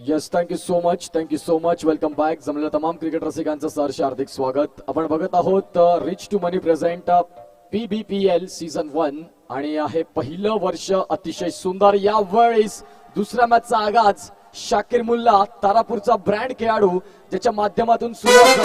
Yes, thank you so much. Welcome back. जमलेल्या तमाम cricket रसिकांचं सहर्ष हार्दिक स्वागत. आपण बघत आहोत reach to money present PBPL season 1 आणि आहे पहिलं वर्ष अतिशय सुंदर. यावेळेस दुसऱ्या मॅचचा आगाज शाकिर मुल्ला, तारापूरचा ब्रँड खेळाडू, ज्याच्या माध्यमातून सुरुवात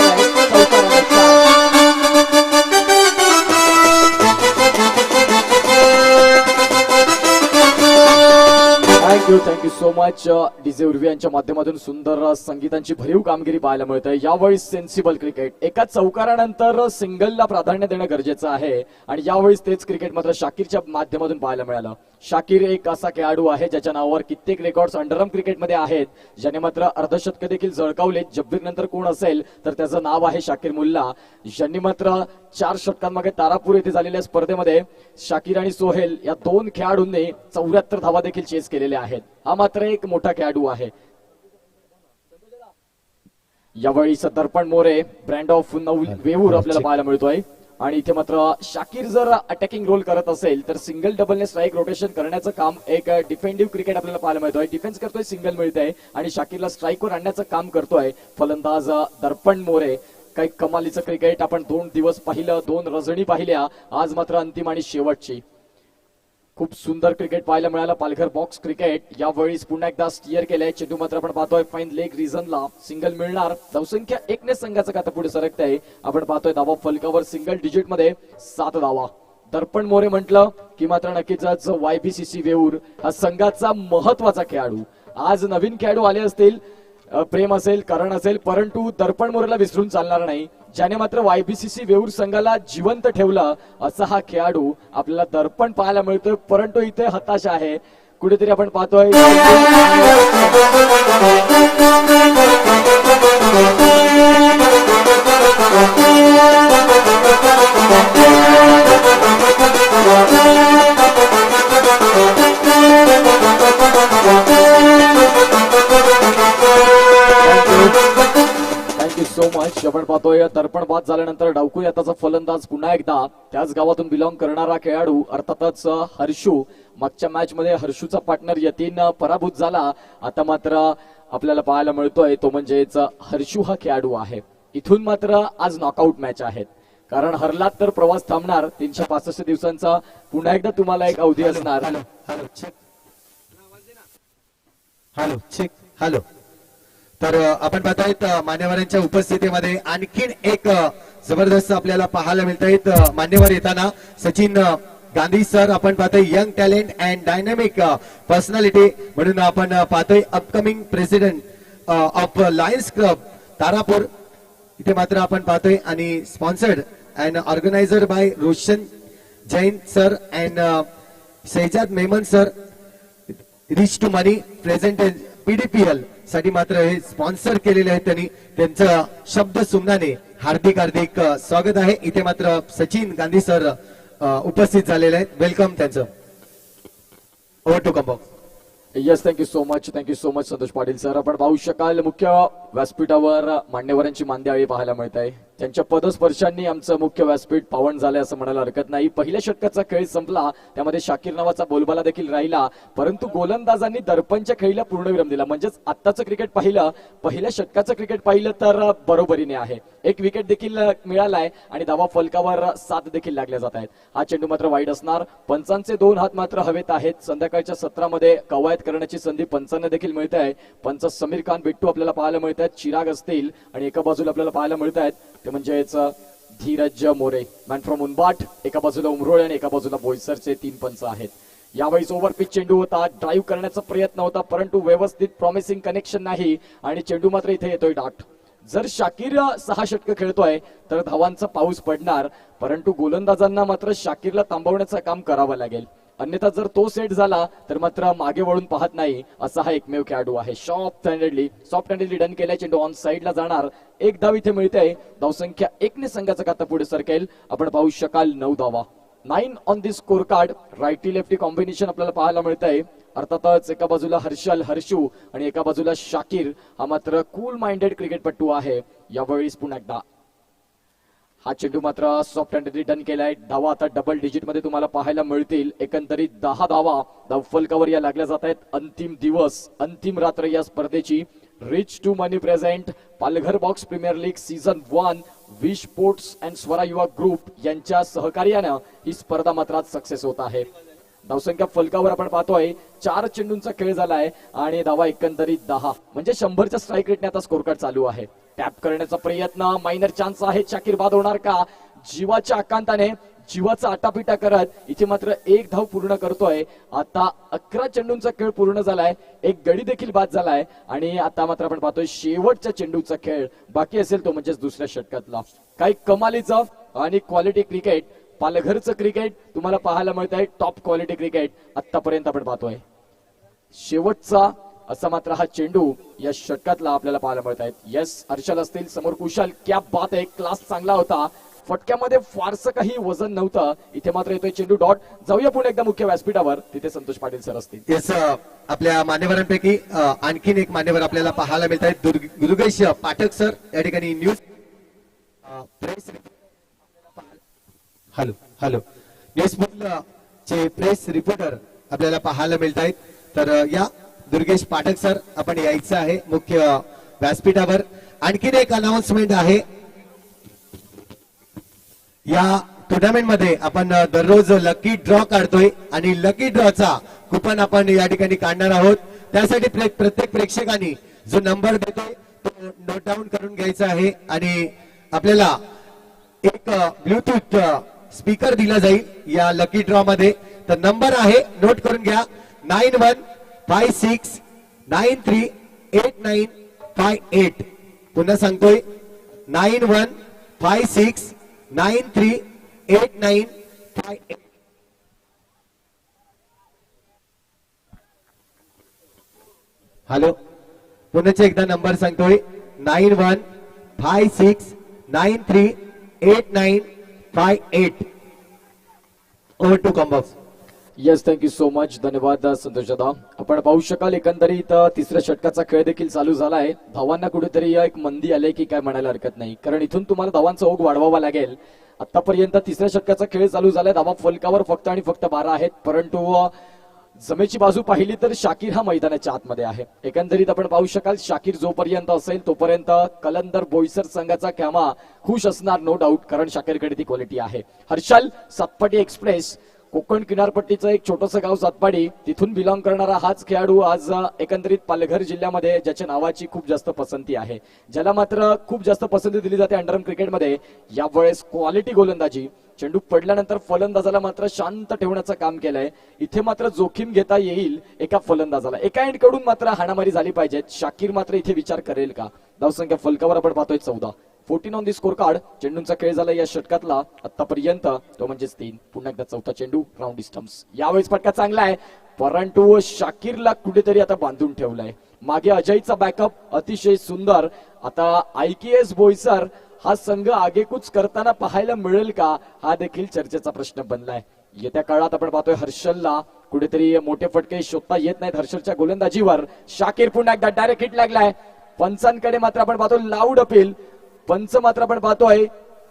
thank you so much. DJ Urvi यांच्या माध्यमातून सुंदर संगीतांची भरीव कामगिरी पाहायला मिळते. यावेळी सेन्सिबल क्रिकेट, एका चौकारानंतर सिंगलला प्राधान्य देणं गरजेचं आहे आणि यावेळेस तेच क्रिकेट मात्र शाकिरच्या माध्यमातून पाहायला मिळालं. शाकिर एक असा खेळाडू आहे ज्याच्या नावावर कित्येक रेकॉर्ड्स अंडरआर्म क्रिकेटमध्ये आहेत, ज्याने मात्र अर्धशतक देखील झळकावले. जब्बीर नंतर कोण असेल तर त्याचं नाव आहे शाकिर मुल्ला, ज्यांनी मात्र 4 षटकांमागे तारापूर येथे झालेल्या स्पर्धेमध्ये शाकिर आणि सोहेल या 2 खेळाडूंनी 74 धावा देखील चेस केलेल्या आहेत. हा मात्र एक मोठा खेळाडू आहे. यावेळी दर्पण मोरे, ब्रँड ऑफ वेवूर आपल्याला पाहायला मिळतोय आणि इथे मात्र शाकिर जर अटॅकिंग रोल करत असेल तर सिंगल डबलने स्ट्राईक रोटेशन करण्याचं काम एक डिफेंडिव्ह क्रिकेट आपल्याला पाहायला मिळतोय. डिफेन्स करतोय, सिंगल मिळतंय आणि शाकिरला स्ट्राईकवर आणण्याचं काम करतोय फलंदाज दर्पण मोरे. काही कमालीचं क्रिकेट आपण 2 दिवस पाहिलं, 2 रजणी पाहिल्या, आज मात्र अंतिम आणि शेवटची. खूप सुंदर क्रिकेट पाहायला मिळालं. पालघर बॉक्स क्रिकेट यावेळी पुन्हा एकदा स्टिअर केलंय. चेंडू मात्र आपण पाहतोय फाईन लेग रिझनला सिंगल मिळणार. धावसंख्या 1 ने संघाचं आता पुढे सरकतंय. आपण पाहतोय धावा फलकावर सिंगल डिजिट मध्ये 7 धावा. दर्पण मोरे म्हटलं की मात्र नक्कीच YBCC वेऊर हा संघाचा महत्वाचा खेळाडू. आज नवीन खेळाडू आले असतील, प्रेम असेल, करण असेल, परंतु दर्पण मोरेला विसरून चालणार नाही, ज्याने मात्र YBCC वेऊर संघाला जिवंत ठेवलं असा हा खेळाडू आपल्याला दर्पण पाहायला मिळतोय. परंतु इथे हताशा आहे कुठेतरी. आपण पाहतोय सो मच. आपण पाहतोय दर्पण बाद झाल्यानंतर डावकू याचा फलंदाज पुन्हा एकदा त्याच गावातून बिलॉंग करणारा खेळाडू अर्थातच हर्षू. मागच्या मॅच मध्ये हर्षूचा पार्टनर यतीन पराभूत झाला. आता मात्र आपल्याला पाहायला मिळतोय तो म्हणजेच हर्षू हा खेळाडू आहे. इथून मात्र आज नॉकआउट मॅच आहेत, कारण हरलात तर प्रवास थांबणार. 365 दिवसांचा पुन्हा एकदा तुम्हाला एक अवधी असणार. हॅलो. तर आपण पाहतायत मान्यवरांच्या उपस्थितीमध्ये आणखीन एक जबरदस्त आपल्याला पाहायला मिळत आहेत मान्यवर येताना. सचिन गांधी सर आपण पाहतोय young talent and dynamic personality म्हणून आपण पाहतोय upcoming president of Lions Club Tarapur. इथे मात्र आपण पाहतोय आणि sponsored and organiser by Roshan Jain sir and Shahzad Memon sir. Reach to money present PDPL साठी मात्र हे स्पॉन्सर केलेले आहेत त्यांनी. त्यांचं शब्द सुमनाने हार्दिक हार्दिक स्वागत आहे. इथे मात्र सचिन गांधी सर उपस्थित झालेले आहेत. वेलकम त्यांचं. Over to combo. Yes, thank you so much Santosh Patil sir. आपण पाहू शकाल मुख्य व्यासपीठावर मान्यवरांची मांदियाळी पाहायला मिळत आहे. त्यांच्या पदस्पर्शांनी आमचं मुख्य व्यासपीठ पावन झालंय असं म्हणायला हरकत नाही. पहिल्या षटकाचा खेळ संपला, त्यामध्ये शाकिर नावाचा बोलबाला देखील राहिला, परंतु गोलंदाजांनी दर्पणच्या खेळीला पूर्णविराम दिला. म्हणजेच आत्ताचं क्रिकेट पाहिलं, पहिल्या षटकाचं क्रिकेट पाहिलं तर बरोबरीने आहे. 1 विकेट देखील मिळालाय आणि धावा फलकावर 7 देखील लागल्या जात आहेत. हा चेंडू मात्र वाईड असणार. पंचांचे 2 हात मात्र हवेत आहेत. संध्याकाळच्या सत्रामध्ये कवायत करण्याची संधी पंचांना देखील मिळते आहे. पंच समीर खान बिट्टू आपल्याला पाहायला मिळत आहेत, चिराग असतील आणि एका बाजूला आपल्याला पाहायला मिळत आहेत ते म्हणजेच धीरज मोरे मॅन फ्रॉम उनबाट. एका बाजूला उमरोळे आणि एका बाजूला बोईसरचे 3 पंच आहेत. यावेळी ओव्हर पिच चेंडू होता, ड्राईव्ह करण्याचा प्रयत्न होता, परंतु व्यवस्थित प्रॉमिसिंग कनेक्शन नाही आणि चेंडू मात्र इथे येतोय डाट. जर शाकिर 6 षटक खेळतोय तर धावांचा पाऊस पडणार, परंतु गोलंदाजांना मात्र शाकिरला थांबवण्याचं काम करावं लागेल. अन्यथा जर तो सेट झाला तर मात्र मागे वळून पाहत नाही असा हा एकमेव खेळाडू आहे. सॉफ्ट हँडेडली डन केलाय. चेंडू ऑन साइडला जाणार. 1 धाव इथे मिळते. धावसंख्या 1 ने संघाचं खाता पुढे सरकेल. आपण पाहू शकाल 9 धावा. 9 on the score card. Righty lefty combination आपल्याला पाहायला मिळत आहे. अर्थातच एका बाजूला हर्षू आणि एका बाजूला शाकिर. हा मात्र कूल माइंडेड क्रिकेटपटू आहे. यावेळी पुन्हा एकदा हा चेंडू मात्र सॉफ्ट हँड रिटर्न केलाय. धावा आता डबल डिजिट मध्ये तुम्हाला पाहायला मिळतील. एकंदरीत 10 धावा धावफलकावर या लागल्या जात आहेत. अंतिम दिवस, अंतिम रात्र या स्पर्धेची. Reach to money present Palghar box premier league season 1 V sports and Swara Yuva group यांच्या सहकार्यानं ही स्पर्धा मात्र आज सक्सेस होत आहे. धावसंख्या फलकावर आपण पाहतोय 4 चेंडूंचा खेळ झालाय आणि धावा एकंदरीत 10, म्हणजे 100च्या स्ट्राईक रेटने आता स्कोर कार्ड चालू आहे. टॅप करण्याचा प्रयत्न, मायनर चान्स आहे. शाकीर बाद होणार का? जीवाच्या आकांताने जीवाचा आटापिटा करत इथे मात्र 1 धाव पूर्ण करतोय. आता 11 चेंडूंचा खेळ पूर्ण झालाय. एक गडी देखील बाद झालाय आणि आता मात्र आपण पाहतोय शेवटच्या चेंडूचा खेळ बाकी असेल तो म्हणजेच दुसऱ्या षटकातला. काही कमालीचं आणि क्वालिटी क्रिकेट, पालघरचं क्रिकेट तुम्हाला पाहायला मिळत आहे. टॉप क्वालिटी क्रिकेट आतापर्यंत आपण पाहतोय. शेवटचा असा मात्र हा चेंडू या षटकातला आपल्याला पाहायला मिळत आहेत. यस, हर्षल असतील समोर, कुशल, क्या बात आहे, क्लास चांगला होता. फटक्यामध्ये फारसं काही वजन नव्हतं. इथे मात्र येतोय चेंडू डॉट. जाऊया पुढे एकदा मुख्य व्यासपीठावर, तिथे संतोष पाटील सर असतील. येस, आपल्या मान्यवरांपैकी आणखीन एक मान्यवर आपल्याला पाहायला मिळत आहेत. दुर्गेश पाठक सर या ठिकाणी न्यूज प्रेस हॅलो न्यूज चे प्रेस रिपोर्टर आपल्याला पाहायला मिळत आहेत. तर या दुर्गेश पाठक सर आपण यायचं आहे मुख्य व्यासपीठावर. आणखीन एक अनाउन्समेंट आहे. या टुर्नामेंट मध्ये आपण दररोज लकी ड्रॉ काढतोय आणि लकी ड्रॉचा कुपन आपण या ठिकाणी काढणार आहोत. त्यासाठी प्रत्येक प्रेक्षकांनी जो नंबर देतोय तो नोट डाऊन करून घ्यायचा आहे आणि आपल्याला एक ब्लूटूथ स्पीकर दिला जाईल या लकी ड्रॉ मध्ये. तर नंबर आहे, नोट करून घ्या, 9156938958. पुन्हा सांगतोय 9156938958. हॅलो, पुन्हा एकदा नंबर सांगतोय 9156938958. Over to combox. Yes, thank you so much. धन्यवाद संतोष दादा. आपण पाहू शकाल एकंदरीत तिसऱ्या षटकाचा खेळ देखील चालू झालाय. धावांना कुठेतरी एक मंदी आले की काय म्हणायला हरकत नाही, कारण इथून तुम्हाला धावांचा ओघ वाढवावा लागेल. आतापर्यंत तिसऱ्या षटकाचा खेळ चालू झालाय. धावा फलकावर फक्त आणि फक्त 12 आहेत, परंतु जमेची बाजू पाहिली तर शाकीर हा मैदानाच्या आतमध्ये आहे. एकंदरीत आपण पाहू शकाल शाकीर जोपर्यंत असेल तोपर्यंत कलंदर बोईसर संघाचा खेळाडू खुश असणार, नो डाऊट, कारण शाकीरकडे ती क्वालिटी आहे. हर्षल, सातपाटी एक्सप्रेस, कोकण किनारपट्टीचं एक छोटंसं गाव सातपाडी, तिथून बिलॉंग करणारा हाच खेळाडू आज एकंदरीत पालघर जिल्ह्यामध्ये ज्याच्या नावाची खूप जास्त पसंती आहे, ज्याला मात्र खूप जास्त पसंती दिली जाते अंडरआर्म क्रिकेटमध्ये. यावेळेस क्वालिटी गोलंदाजी, चेंडू पडल्यानंतर फलंदाजाला मात्र शांत ठेवण्याचं काम केलंय. इथे मात्र जोखीम घेता येईल एका फलंदाजाला, एका एंड कडून मात्र हाणामारी झाली पाहिजे. शाकीर मात्र इथे विचार करेल का? धावसंख्या फलकावर आपण पाहतोय 14, 14 ऑन दी स्कोर कार्ड. चेंडूंचा खेळ झाला या षटकातला आतापर्यंत तो म्हणजेच 3. पुन्हा एकदा चौथा चेंडू, राऊंड डिस्टन्स. यावेळेस फटका चांगला आहे, परंतु शाकीरला कुठेतरी आता बांधून ठेवलाय. मागे अजयचा बॅकअप अतिशय सुंदर. आता IKS बोईसर हा संघ आगेकूच करताना पाहायला मिळेल का, हा देखील चर्चेचा प्रश्न बनलाय. येत्या काळात आपण पाहतोय हर्षलला कुठेतरी मोठे फटके शोधता येत नाहीत हर्षलच्या गोलंदाजीवर. शाकीर पुन्हा एकदा डायरेक्ट हिट लागलाय. पंचांकडे मात्र आपण पाहतो लाऊड अपील. पंच मात्र आपण पाहतोय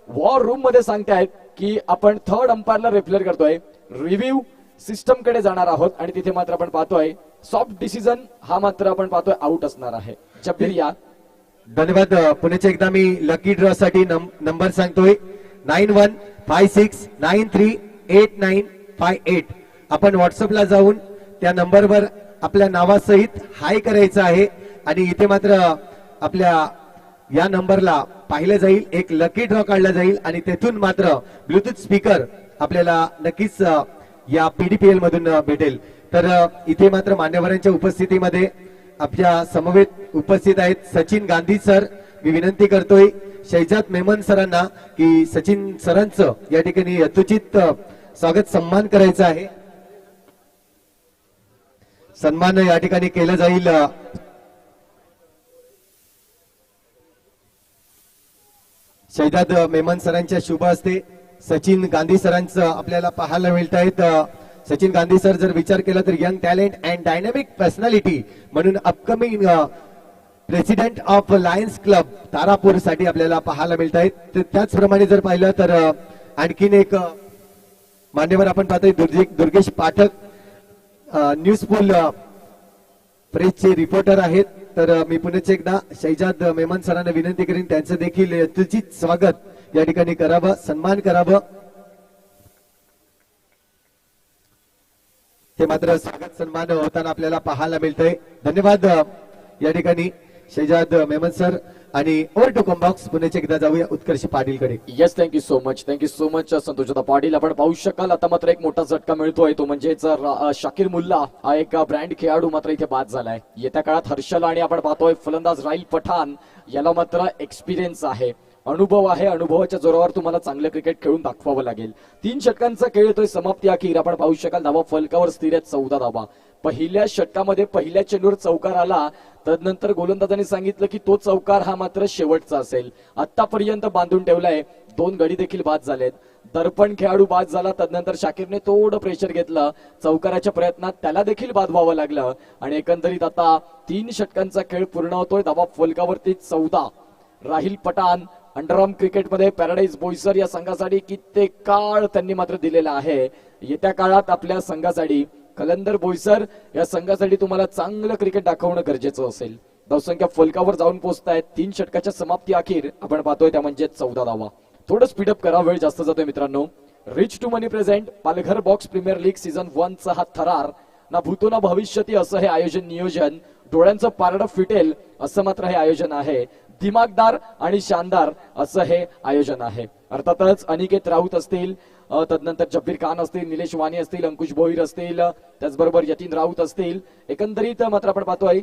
वॉर रूम मध्ये सांगतायत की आपण थर्ड अंपायरला रिफ्लेर करतोय, रिव्ह्यू सिस्टम कडे जाणार आहोत आणि तिथे मात्र आपण पाहतोय सॉफ्ट डिसिजन हा मात्र आपण पाहतोय आउट असणार आहे. जबीर या. धन्यवाद. पुण्याच्या एकदा मी लकी ड्रॉ साठी नंबर सांगतोय 9156938958. आपण व्हॉट्सअपला जाऊन त्या नंबरवर आपल्या नावासहित हाय करायचं आहे आणि इथे मात्र आपल्या या नंबरला पाहिलं जाईल, एक लकी ड्रॉ काढला जाईल आणि तेथून मात्र ब्लूटूथ स्पीकर आपल्याला नक्कीच या PDPL मधून भेटेल. तर इथे मात्र मान्यवरांच्या उपस्थितीमध्ये आपल्या समवेत उपस्थित आहेत सचिन गांधी सर. मी विनंती करतोय शैजाद मेमन सरांना की सचिन सरांचं या ठिकाणी यथोचित स्वागत सन्मान करायचा आहे. सन्मान या ठिकाणी केला जाईल. शैजाद मेमन सरांच्या शुभ हस्ते सचिन गांधी सरांचं आपल्याला पाहायला मिळत आहेत. सचिन गांधी सर जर विचार केला तर young talent and dynamic personality म्हणून upcoming president of Lions Club Tarapur साठी आपल्याला पाहायला मिळत आहेत. त्याचप्रमाणे जर पाहिलं तर आणखीन एक मान्यवर आपण पाहतोय दुर्गेश पाठक न्यूज पूल प्रेसचे रिपोर्टर आहेत. तर मी पुन्हा एकदा शैजाद मेमन सरांना विनंती करीन त्यांचं देखील यथोचित स्वागत या ठिकाणी करावं, सन्मान करावं. ते मात्र स्वागत सन्मान होताना आपल्याला पाहायला मिळतंय. धन्यवाद या ठिकाणी शैजाद मेमन सर. आणि ओव्हर टू कॉम्बॉक्स पुन्हा एकदा जाऊया उत्कर्ष पाटीलकडे. येस, थँक्यू सो मच संतोषदा पाटील. आपण पाहू शकाल आता मात्र एक मोठा झटका मिळतोय, तो म्हणजेच शाकीर मुल्ला हा एक ब्रँड खेळाडू मात्र इथे बाद झालाय. येत्या काळात हर्षल आणि आपण पाहतोय फलंदाज राहिल पठाण याला मात्र एक्सपिरियन्स आहे, अनुभव आहे. अनुभवाच्या जोरावर तुम्हाला चांगलं क्रिकेट खेळून दाखवावं लागेल. 3 षटकांचा खेळ येतोय समाप्ती अखेर. आपण पाहू शकाल धावा फलकावर स्थिर आहेत 14 धावा. पहिल्या षटकामध्ये पहिल्या चेंडूवर चौकार आला, तदनंतर गोलंदाजांनी सांगितलं की तो चौकार हा मात्र शेवटचा असेल. आतापर्यंत बांधून ठेवलाय. 2 गडी देखील बाद झालेत. दर्पण खेळाडू बाद झाला, तदनंतर शाकीरने थोडं प्रेशर घेतलं. चौकाराच्या प्रयत्नात त्याला देखील बाद व्हावं लागलं आणि एकंदरीत आता 3 षटकांचा खेळ पूर्ण होतोय. धावा फलकावरती 14. राहिल पठाण अंडरआर्म क्रिकेटमध्ये पॅराडाईज बोईसर या संघासाठी कित्येक काळ त्यांनी मात्र दिलेला आहे. येत्या काळात आपल्या संघासाठी कलंदर बोईसर या संघासाठी तुम्हाला चांगलं क्रिकेट दाखवणं गरजेचं असेल. धावसंख्या फलकावर जाऊन पोहोचतायत. 3 षटकाच्या समाप्ती अखेर आपण पाहतोय त्या म्हणजे 14 धावा. थोडं स्पीडअप करा, वेळ जास्त जातोय मित्रांनो. Reach to money present Palghar box premier league season 1 चा हा थरार ना भूतो ना भविष्यती असं हे आयोजन नियोजन. डोळ्यांचं पारडं फिटेल असं मात्र हे आयोजन आहे. दिमागदार आणि शानदार असं हे आयोजन आहे. अर्थातच अनिकेत राऊत असतील, तदनंतर जब्बीर खान असतील, निलेश वाणी असतील, अंकुश भोईर असतील, त्याचबरोबर यतीन राऊत असतील. एकंदरीत मात्र आपण पाहतोय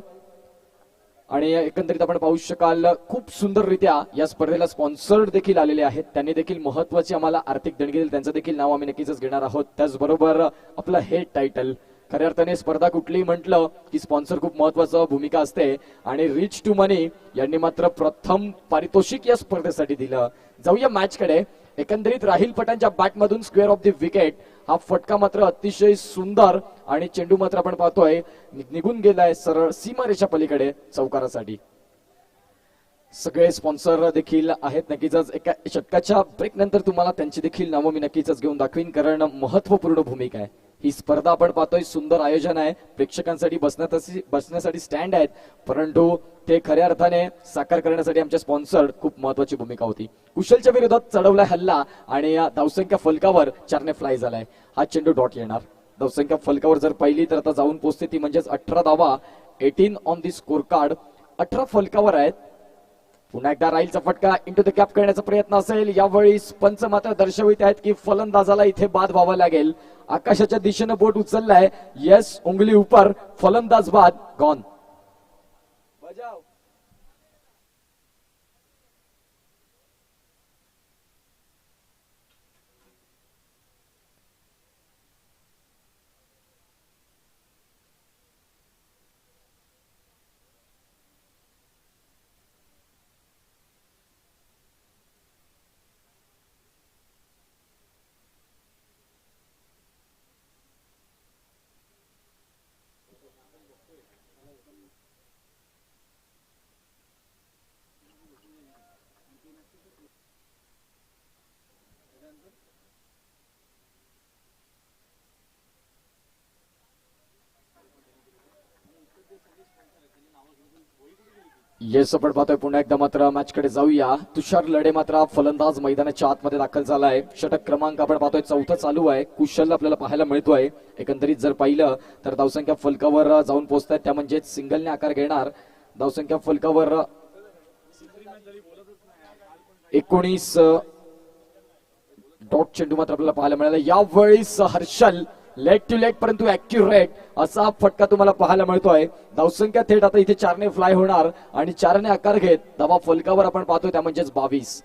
आणि एकंदरीत आपण पाहू शकाल खूप सुंदररित्या या स्पर्धेला स्पॉन्सर्ड देखील आलेले आहेत. त्यांनी देखील महत्वाची आम्हाला आर्थिक देणगी दिली, त्यांचं देखील नाव आम्ही नक्कीच घेणार आहोत. त्याचबरोबर आपलं हेड टायटल. खऱ्या अर्थाने स्पर्धा कुठलीही म्हटलं की स्पॉन्सर खूप महत्वाचं भूमिका असते आणि रिच टू मनी यांनी मात्र प्रथम पारितोषिक या स्पर्धेसाठी दिलं. जाऊया मॅच कडे. एकंदरीत राहिल पठाणच्या बॅटमधून स्क्वेअर ऑफ द विकेट हा फटका मात्र अतिशय सुंदर आणि चेंडू मात्र आपण पाहतोय निघून गेलाय सरळ सीमारेषा पलीकडे चौकारासाठी. सगळे स्पॉन्सर देखील आहेत. नक्कीच एका षटकाच्या ब्रेक नंतर तुम्हाला त्यांची देखील नावं मी नक्कीच घेऊन दाखवीन, कारण महत्वपूर्ण भूमिका आहे ही स्पर्धा. आपण पाहतोय सुंदर आयोजन आहे, प्रेक्षकांसाठी बसण्यासाठी स्टँड आहेत, परंतु ते खऱ्या अर्थाने साकार करण्यासाठी आमच्या स्पॉन्सर खूप महत्वाची भूमिका होती. कुशलच्या विरोधात चढवलाय हल्ला आणि धावसंख्या फलकावर 4 फ्लाय झालाय. हा चेंडू डॉट येणार. धावसंख्या फलकावर जर पाहिली तर आता जाऊन पोहोचते ती म्हणजेच 18 धावा. 18 ऑन दी स्कोर कार्ड. 18 फलकावर आहेत. पुन्हा एकदा राहीलचा फटका इंटू द कॅप करण्याचा प्रयत्न असेल. यावेळी पंच मात्र दर्शवित आहेत की फलंदाजाला इथे बाद व्हावं लागेल. आकाशाच्या दिशेनं बोट उचललाय. येस, उंगली उपर, फलंदाज बाद, गॉन. बजाव. येस, आपण पाहतोय पुन्हा एकदा मात्र मॅच कडे जाऊया. तुषार लढे मात्र फलंदाज मैदानाच्या आतमध्ये दाखल झालाय. षटक क्रमांक आपण पाहतोय 4था चालू आहे. कुशल आपल्याला पाहायला मिळतोय. एकंदरीत जर पाहिलं तर धावसंख्या फलकावर जाऊन पोहोचतायत त्या म्हणजे सिंगलने आकार घेणार. धावसंख्या फलकावर 19 डॉट चेंडू मात्र आपल्याला पाहायला मिळाला. यावेळेस हर्षल लेग टू लेग परंतु ऍक्युरेट असा फटका तुम्हाला पाहायला मिळतोय. धावसंख्या थेट आता इथे 4ने फ्लाय होणार आणि 4ने आकार घेत धावा फलकावर आपण पाहतोय त्या म्हणजेच 22.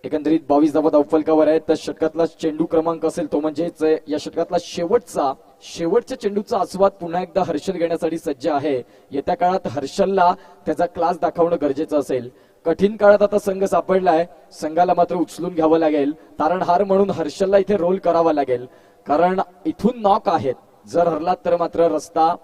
एकंदरीत 22 धावा धाव फलकावर आहेत. तर षटकातला चेंडू क्रमांक असेल तो म्हणजेच या षटकातला शेवटच्या चेंडूचा आस्वाद पुन्हा एकदा हर्षल घेण्यासाठी सज्ज आहे. येत्या काळात हर्षलला त्याचा क्लास दाखवणं गरजेचं असेल. कठीण काळात आता संघ सापडलाय. संघाला मात्र उचलून घ्यावं लागेल. तारणहार म्हणून हर्षलला इथे रोल करावा लागेल, कारण इथून नॉक आहेत. जर हरलात तर मात्र रस्ता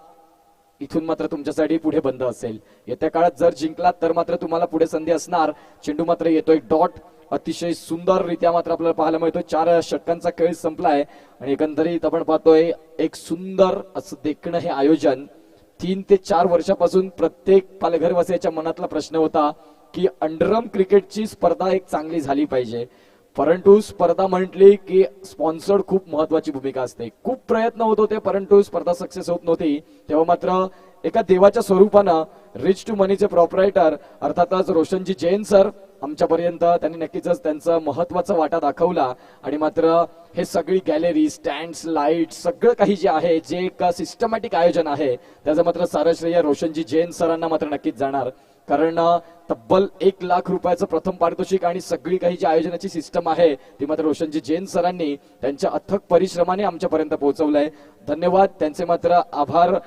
इथून मात्र तुमच्यासाठी पुढे बंद असेल. येत्या काळात जर जिंकलात तर मात्र तुम्हाला पुढे संधी असणार. चेंडू मात्र येतोय डॉट, अतिशय सुंदररित्या मात्र आपल्याला पाहायला मिळतोय. 4 षटकांचा खेळ संपलाय आणि एकंदरीत आपण पाहतोय एक सुंदर असं देखणं हे आयोजन. 3 ते 4 वर्षापासून प्रत्येक पालघरवासियाच्या मनातला प्रश्न होता की अंडरम क्रिकेटची स्पर्धा एक चांगली झाली पाहिजे, परंतु स्पर्धा म्हटली की स्पॉन्सर्ड खूप महत्वाची भूमिका असते. खूप प्रयत्न होत होते परंतु स्पर्धा सक्सेस होत नव्हती. तेव्हा मात्र एका देवाच्या स्वरूपानं रिच टू मनीचे प्रॉपरायटर अर्थातच रोशनजी जैन सर आमच्यापर्यंत त्यांनी नक्कीच त्यांचा महत्वाचा वाटा दाखवला आणि मात्र हे सगळी गॅलरी, स्टँड्स, लाईट सगळं काही जे आहे, जे एक सिस्टमॅटिक आयोजन आहे, त्याचं मात्र सारं श्रेय रोशनजी जैन सरांना मात्र नक्कीच जाणार. कारण तब्बल 1 लाख रुपयाचं प्रथम पारितोषिक आणि सगळी काही जी आयोजनाची सिस्टम आहे ती मात्र रोशनजी जैन सरांनी त्यांच्या अथक परिश्रमाने आमच्यापर्यंत पोहोचवलंय. धन्यवाद. त्यांचे मात्र आभार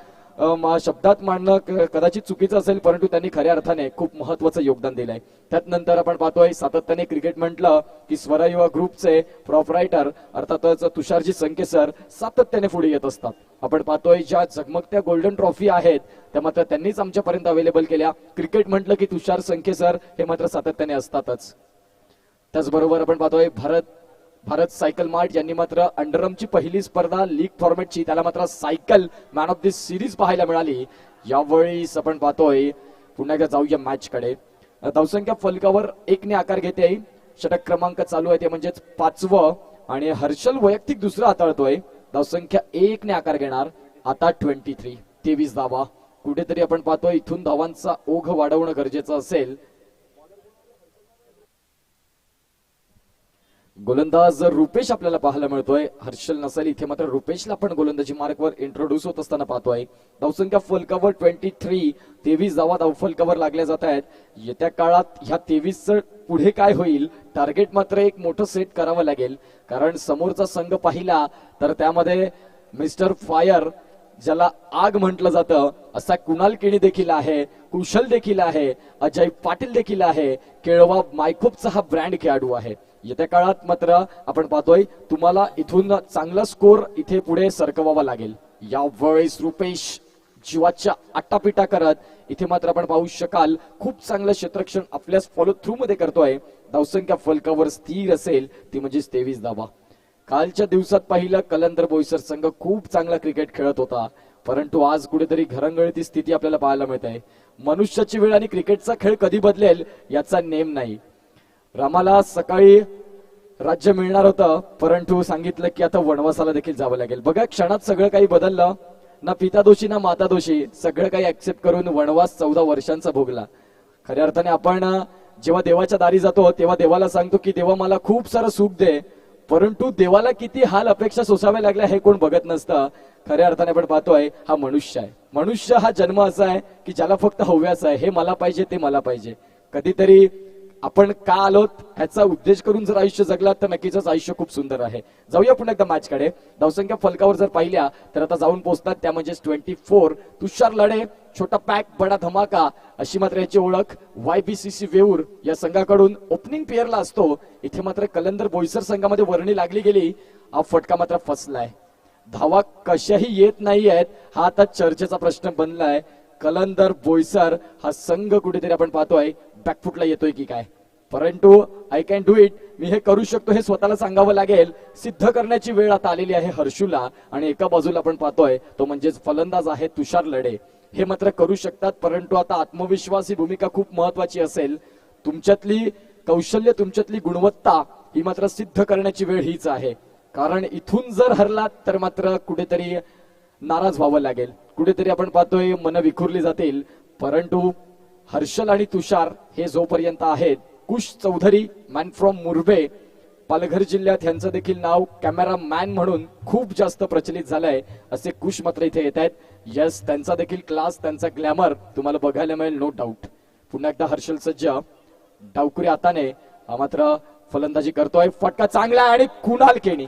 शब्दात मांडणं कदाचित चुकीचं असेल, परंतु त्यांनी खऱ्या अर्थाने खूप महत्वाचं योगदान दिलंय. त्यानंतर आपण पाहतोय सातत्याने क्रिकेट म्हटलं की स्वरा युवा ग्रुपचे प्रॉपरायटर अर्थातच तुषारजी संके सर सातत्याने पुढे येत असतात. आपण पाहतोय ज्या झगमगत्या गोल्डन ट्रॉफी आहेत त्या मात्र त्यांनीच आमच्यापर्यंत अवेलेबल केल्या. क्रिकेट म्हटलं की तुषार संके सर हे मात्र सातत्याने असतातच. त्याचबरोबर आपण पाहतोय भारत सायकल मार्ट यांनी मात्र अंडरमची पहिली स्पर्धा लीग फॉर्मॅटची, त्याला मात्र cycle man of the series पाहायला मिळाली. यावेळी आपण पाहतोय पुन्हा एकदा जाऊया मॅच कडे. धावसंख्या फलकावर 1 ने आकार घेते. षटक क्रमांक चालू आहे ते म्हणजेच 5वं आणि हर्षल वैयक्तिक दुसरा हाताळतोय. धावसंख्या 1 ने आकार घेणार. आता 23 धावा. कुठेतरी आपण पाहतोय इथून धावांचा ओघ वाढवणं गरजेचं असेल. गोलंदाज रुपेश आपल्याला पाहायला मिळतोय. हर्षल नसेल इथे, मात्र रुपेशला आपण गोलंदाजी मार्कवर इंट्रोड्यूस होत असताना पाहतोय. धावसंख्या फलकावर 23 धावा धावफलकावर लागल्या जात आहेत. येत्या काळात ह्या 23चं पुढे काय होईल, टार्गेट मात्र एक मोठं सेट करावं लागेल. कारण समोरचा संघ पाहिला तर त्यामध्ये मिस्टर फायर ज्याला आग म्हटलं जातं असा कुणाल केणी देखील आहे, कुशल देखील आहे, अजय पाटील देखील आहे, केळवा मायखोपचा हा ब्रँड खेळाडू आहे. येत्या काळात मात्र आपण पाहतोय तुम्हाला इथून चांगला स्कोर इथे पुढे सरकवावा लागेल. यावेळेस रुपेश जीवाच्या आटापिटा करत इथे मात्र आपण पाहू शकाल खूप चांगलं क्षेत्ररक्षण आपल्या फॉलो थ्रू मध्ये करतोय. धावसंख्या फलकावर स्थिर असेल ती म्हणजे 23 धावा. कालच्या दिवसात पाहिलं कलंदर बोईसर संघ खूप चांगला क्रिकेट खेळत होता, परंतु आज कुठेतरी घरंगळती स्थिती आपल्याला पाहायला मिळते. मनुष्याची वेळ आणि क्रिकेटचा खेळ कधी बदलेल याचा नेम नाही. रामाला सकाळी राज्य मिळणार होतं, परंतु सांगितलं की आता वनवासाला देखील जावं लागेल. बघा क्षणात सगळं काही बदललं. ना पिता दोषी ना माता दोषी, सगळं काही ऍक्सेप्ट करून वनवास 14 वर्षांचा भोगला. खऱ्या अर्थाने आपण जेव्हा देवाच्या दारी जातो तेव्हा देवाला सांगतो की देवा मला खूप सारं सुख दे, परंतु देवाला किती हाल अपेक्षा सोसाव्या लागल्या हे कोण बघत नसतं. खऱ्या अर्थाने आपण पाहतोय हा मनुष्य आहे. मनुष्य हा जन्म असा आहे की ज्याला फक्त हव्यास आहे, हे मला पाहिजे ते मला पाहिजे. कधीतरी आपण का आलोत ह्याचा उद्देश करून जर आयुष्य जगलात तर नक्कीच आयुष्य खूप सुंदर आहे. जाऊया पुन्हा एकदा मॅच कडे. धावसंख्या फलकावर जर पाहिल्या तर आता जाऊन पोहोचतात त्या म्हणजे 24. तुषार लढे, छोटा पॅक बडा धमाका अशी मात्र याची ओळख YBCC वेऊर या संघाकडून ओपनिंग पेअरला असतो. इथे मात्र कलंदर बोईसर संघामध्ये वर्णी लागली गेली. हा फटका मात्र फसलाय. धावा कशाही येत नाही आहेत हा आता चर्चेचा प्रश्न बनलाय. कलंदर बोईसर हा संघ कुठेतरी आपण पाहतोय बॅकफुटला येतोय की काय, परंतु आय कॅन डू इट, मी हे करू शकतो हे स्वतःला सांगावं लागेल. सिद्ध करण्याची वेळ आता आलेली आहे हर्षूला. आणि एका बाजूला आपण पाहतोय तो म्हणजेच फलंदाज आहे तुषार लढे. हे मात्र करू शकतात, परंतु आता आत्मविश्वास ही भूमिका खूप महत्वाची असेल. तुमच्यातली कौशल्य, तुमच्यातली गुणवत्ता ही मात्र सिद्ध करण्याची वेळ हीच आहे. कारण इथून जर हरलात तर मात्र कुठेतरी नाराज व्हावं लागेल. कुठेतरी आपण पाहतोय मन विखुरली जातील. परंतु हर्षल आणि तुषार हे जोपर्यंत आहेत, कुश चौधरी मॅन फ्रॉम मुरबे पालघर जिल्ह्यात यांचं देखील नाव कॅमेरा मॅन म्हणून खूप जास्त प्रचलित झालंय. असे कुश मात्र इथे येत आहेत. यस, त्यांचा देखील क्लास, त्यांचा ग्लॅमर तुम्हाला बघायला मिळेल, नो डाऊट. पुन्हा एकदा हर्षल सज्ज डावकुरी हाताने मात्र फलंदाजी करतोय. फटका चांगला आणि कुणाल केणी,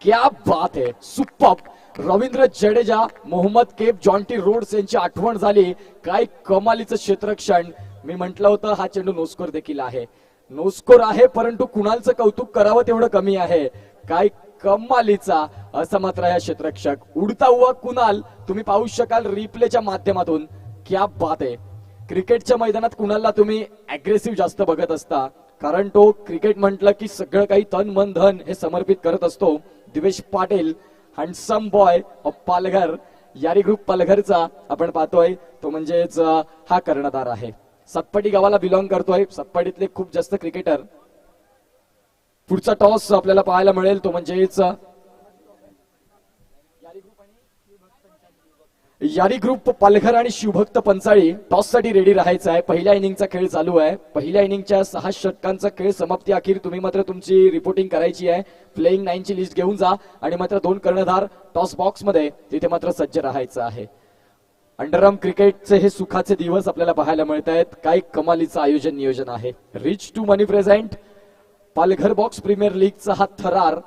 क्या बात है, superb. Ravindra Jadeja, Mohammad Kaif, Jonty Rhodes यांची आठवण झाली. काय कमालीचं क्षेत्ररक्षण. मी म्हटलं होतं हा चेंडू नोस्कोर देखील आहे. नोस्कोर आहे, परंतु कुणालचं कौतुक करावं तेवढं कमी आहे. काय कमालीचा असं मात्र या क्षेत्ररक्षक उडता हुआ कुणाल तुम्ही पाहू शकाल रिप्लेच्या माध्यमातून. क्या बात आहे. क्रिकेटच्या मैदानात कुणालला तुम्ही अग्रेसिव्ह जास्त बघत असता, कारण तो क्रिकेट म्हटलं की सगळं काही तन मन धन हे समर्पित करत असतो. Divesh Patil handsome boy of Palghar, यारी ग्रुप पालघरचा आपण पाहतोय तो म्हणजेच हा कर्णधार आहे. सतपटी गावाला बिलॉंग करतोय. सतपटीतले खूप जास्त क्रिकेटर. पुढचा टॉस आपल्याला पाहायला मिळेल तो म्हणजेच यारी ग्रुप पालघर आणि शिवभक्त पंचाळी टॉस साठी रेडी राहायचं आहे. पहिल्या इनिंगचा खेळ चालू आहे. पहिल्या इनिंगच्या 6 षटकांचा खेळ समाप्ती अखेर तुम्ही मात्र तुमची रिपोर्टिंग करायची आहे. प्लेइंग 9 ची लिस्ट घेऊन जा आणि मात्र 2 कर्णधार टॉस बॉक्स मध्ये तिथे मात्र सज्ज राहायचं आहे. अंडरआर्म क्रिकेटचे हे सुखाचे दिवस आपल्याला पाहायला मिळत आहेत. काय कमालीचं आयोजन नियोजन आहे. Rich to money present Palghar box premier लीगचा हा थरार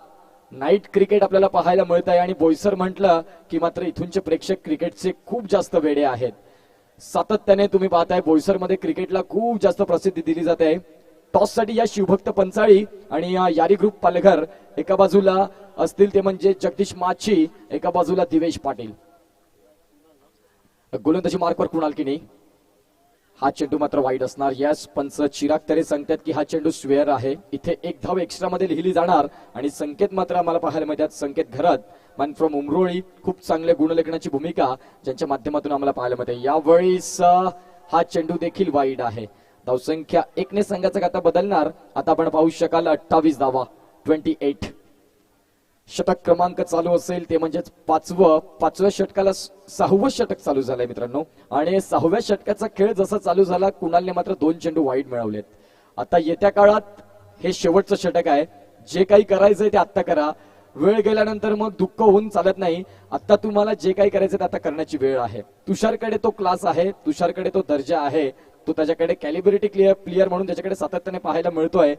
नाईट क्रिकेट आपल्याला पाहायला मिळत आहे. आणि बोईसर म्हटलं की मात्र इथूनचे प्रेक्षक क्रिकेटचे खूप जास्त वेडे आहेत. सातत्याने तुम्ही पाहताय बोईसर मध्ये क्रिकेटला खूप जास्त प्रसिद्धी दिली जाते. टॉस साठी या शिवभक्त पंचाळी आणि या यारी ग्रुप पालघर एका बाजूला असतील ते म्हणजे जगदीश माची, एका बाजूला दिवेश पाटील. गोलंदाजी मार्कवर कुणाल किनी. हा चेंडू मात्र वाईट असणार. यस पंच चिराग तरी सांगतात की हा चेंडू स्वेअर आहे. इथे 1 धाव एक्स्ट्रा मध्ये लिहिली जाणार आणि संकेत मात्र आम्हाला पाहायला मिळतात. संकेत घरात मॅन फ्रॉम उमरोळी, खूप चांगले गुणलेखनाची भूमिका ज्यांच्या माध्यमातून आम्हाला पाहायला मिळते. यावेळीस हा चेंडू देखील वाईट आहे. धावसंख्या 1 ने संघाचा खाता बदलणार. आता आपण पाहू शकाल 28 धावा 28. षटक क्रमांक चालू असेल ते म्हणजेच 5व्या षटकाला 6वं षटक चालू झालंय मित्रांनो. आणि 6व्या षटकाचा खेळ जसा चालू झाला कुणालने मात्र 2 चेंडू वाईड मिळवलेत. आता येत्या काळात हे शेवटचं षटक आहे. जे काही करायचंय ते आता करा. वेळ गेल्यानंतर मग दुःख होऊन चालत नाही. आता तुम्हाला जे काही करायचं ते आता करण्याची वेळ आहे. तुषारकडे तो क्लास आहे, तुषारकडे तो दर्जा आहे, तो त्याच्याकडे कॅलिब्रिटी प्लेयर म्हणून त्याच्याकडे सातत्याने पाहायला मिळतोय.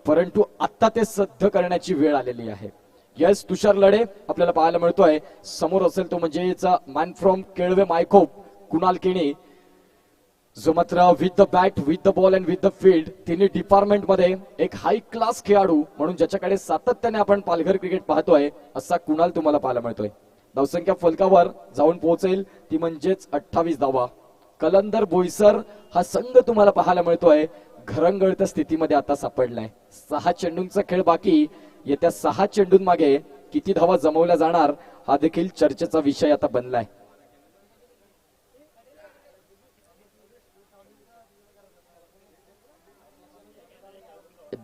परंतु आता ते सिद्ध करण्याची वेळ आलेली आहे. यस तुषार लढे आपल्याला पाहायला मिळतोय. समोर असेल तो म्हणजेच मॅन फ्रॉम केळवे मायकोप कुणाल केणी, जो मात्र with the bat, with the ball and with the field तिन्ही डिपार्टमेंट मध्ये एक हाय क्लास खेळाडू म्हणून ज्याच्याकडे सातत्याने आपण पालघर क्रिकेट पाहतोय असा कुणाल तुम्हाला पाहायला मिळतोय. धावसंख्या फलकावर जाऊन पोहोचेल ती म्हणजेच 28 धावा. कलंदर बोईसर हा संघ तुम्हाला पाहायला मिळतोय घरंगळत्या स्थितीमध्ये आता सापडलाय. 6 चेंडूंचा खेळ बाकी. येत्या 6 चेंडूंमागे किती धावा जमवल्या जाणार हा देखील चर्चेचा विषय आता बनलाय.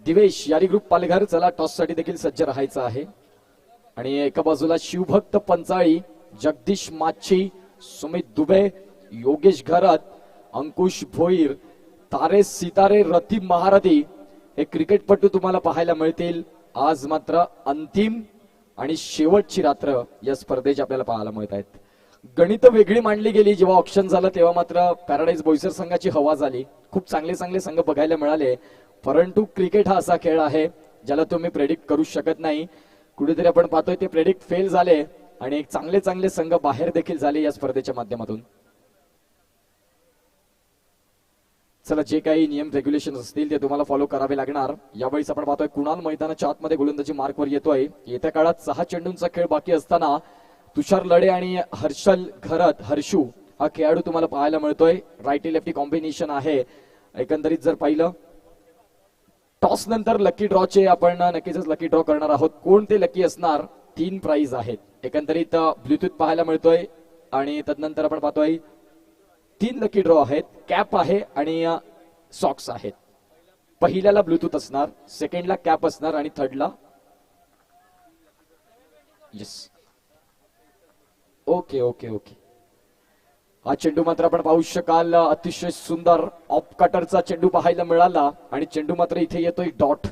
दिवेश यारी ग्रुप पालघर चला टॉस साठी देखील सज्ज राहायचं आहे. आणि एका बाजूला शिवभक्त पंचाळी, जगदीश माची, सुमित दुबे, योगेश घरत, अंकुश भोईर, तारे सितारे, रतीब महारथी हे क्रिकेटपटू तुम्हाला पाहायला मिळतील. आज मात्र अंतिम आणि शेवटची रात्र या स्पर्धेची आपल्याला पाहायला मिळत आहेत. गणित वेगळी मांडली गेली जेव्हा ऑप्शन झालं तेव्हा मात्र पॅराडाईज बोईसर संघाची हवा झाली. खूप चांगले चांगले संघ बघायला मिळाले. परंतु क्रिकेट हा असा खेळ आहे ज्याला तुम्ही प्रेडिक्ट करू शकत नाही. कुठेतरी आपण पाहतोय ते प्रेडिक्ट फेल झाले आणि एक चांगले चांगले संघ बाहेर देखील झाले या स्पर्धेच्या माध्यमातून. चला जे काही नियम रेग्युलेशन असतील ते तुम्हाला फॉलो करावे लागणार. यावेळी आपण पाहतोय कुणाल मैदानाच्या आतमध्ये गोलंदाजी मार्कवर येतोय. येत्या काळात 6 चेंडूंचा खेळ बाकी असताना तुषार लढे आणि हर्षल घरत हर्षू हा खेळाडू तुम्हाला पाहायला मिळतोय. राईटी लेफ्टी कॉम्बिनेशन आहे. एकंदरीत जर पाहिलं टॉस नंतर लकी ड्रॉचे आपण नक्कीच लकी ड्रॉ करणार आहोत. कोण ते लकी असणार? 3 प्राइज आहेत. एकंदरीत ब्लूटूथ पाहायला मिळतोय आणि तदनंतर आपण पाहतोय 3 लकी ड्रॉ आहेत. कॅप आहे आणि सॉक्स आहेत. पहिल्याला ब्लूटूथ असणार, सेकंडला कॅप असणार आणि थर्डला येस. Okay okay okay. हा चेंडू मात्र आपण पाहू शकाल अतिशय सुंदर ऑफ कटरचा चेंडू पाहायला मिळाला आणि चेंडू मात्र इथे येतोय डॉट.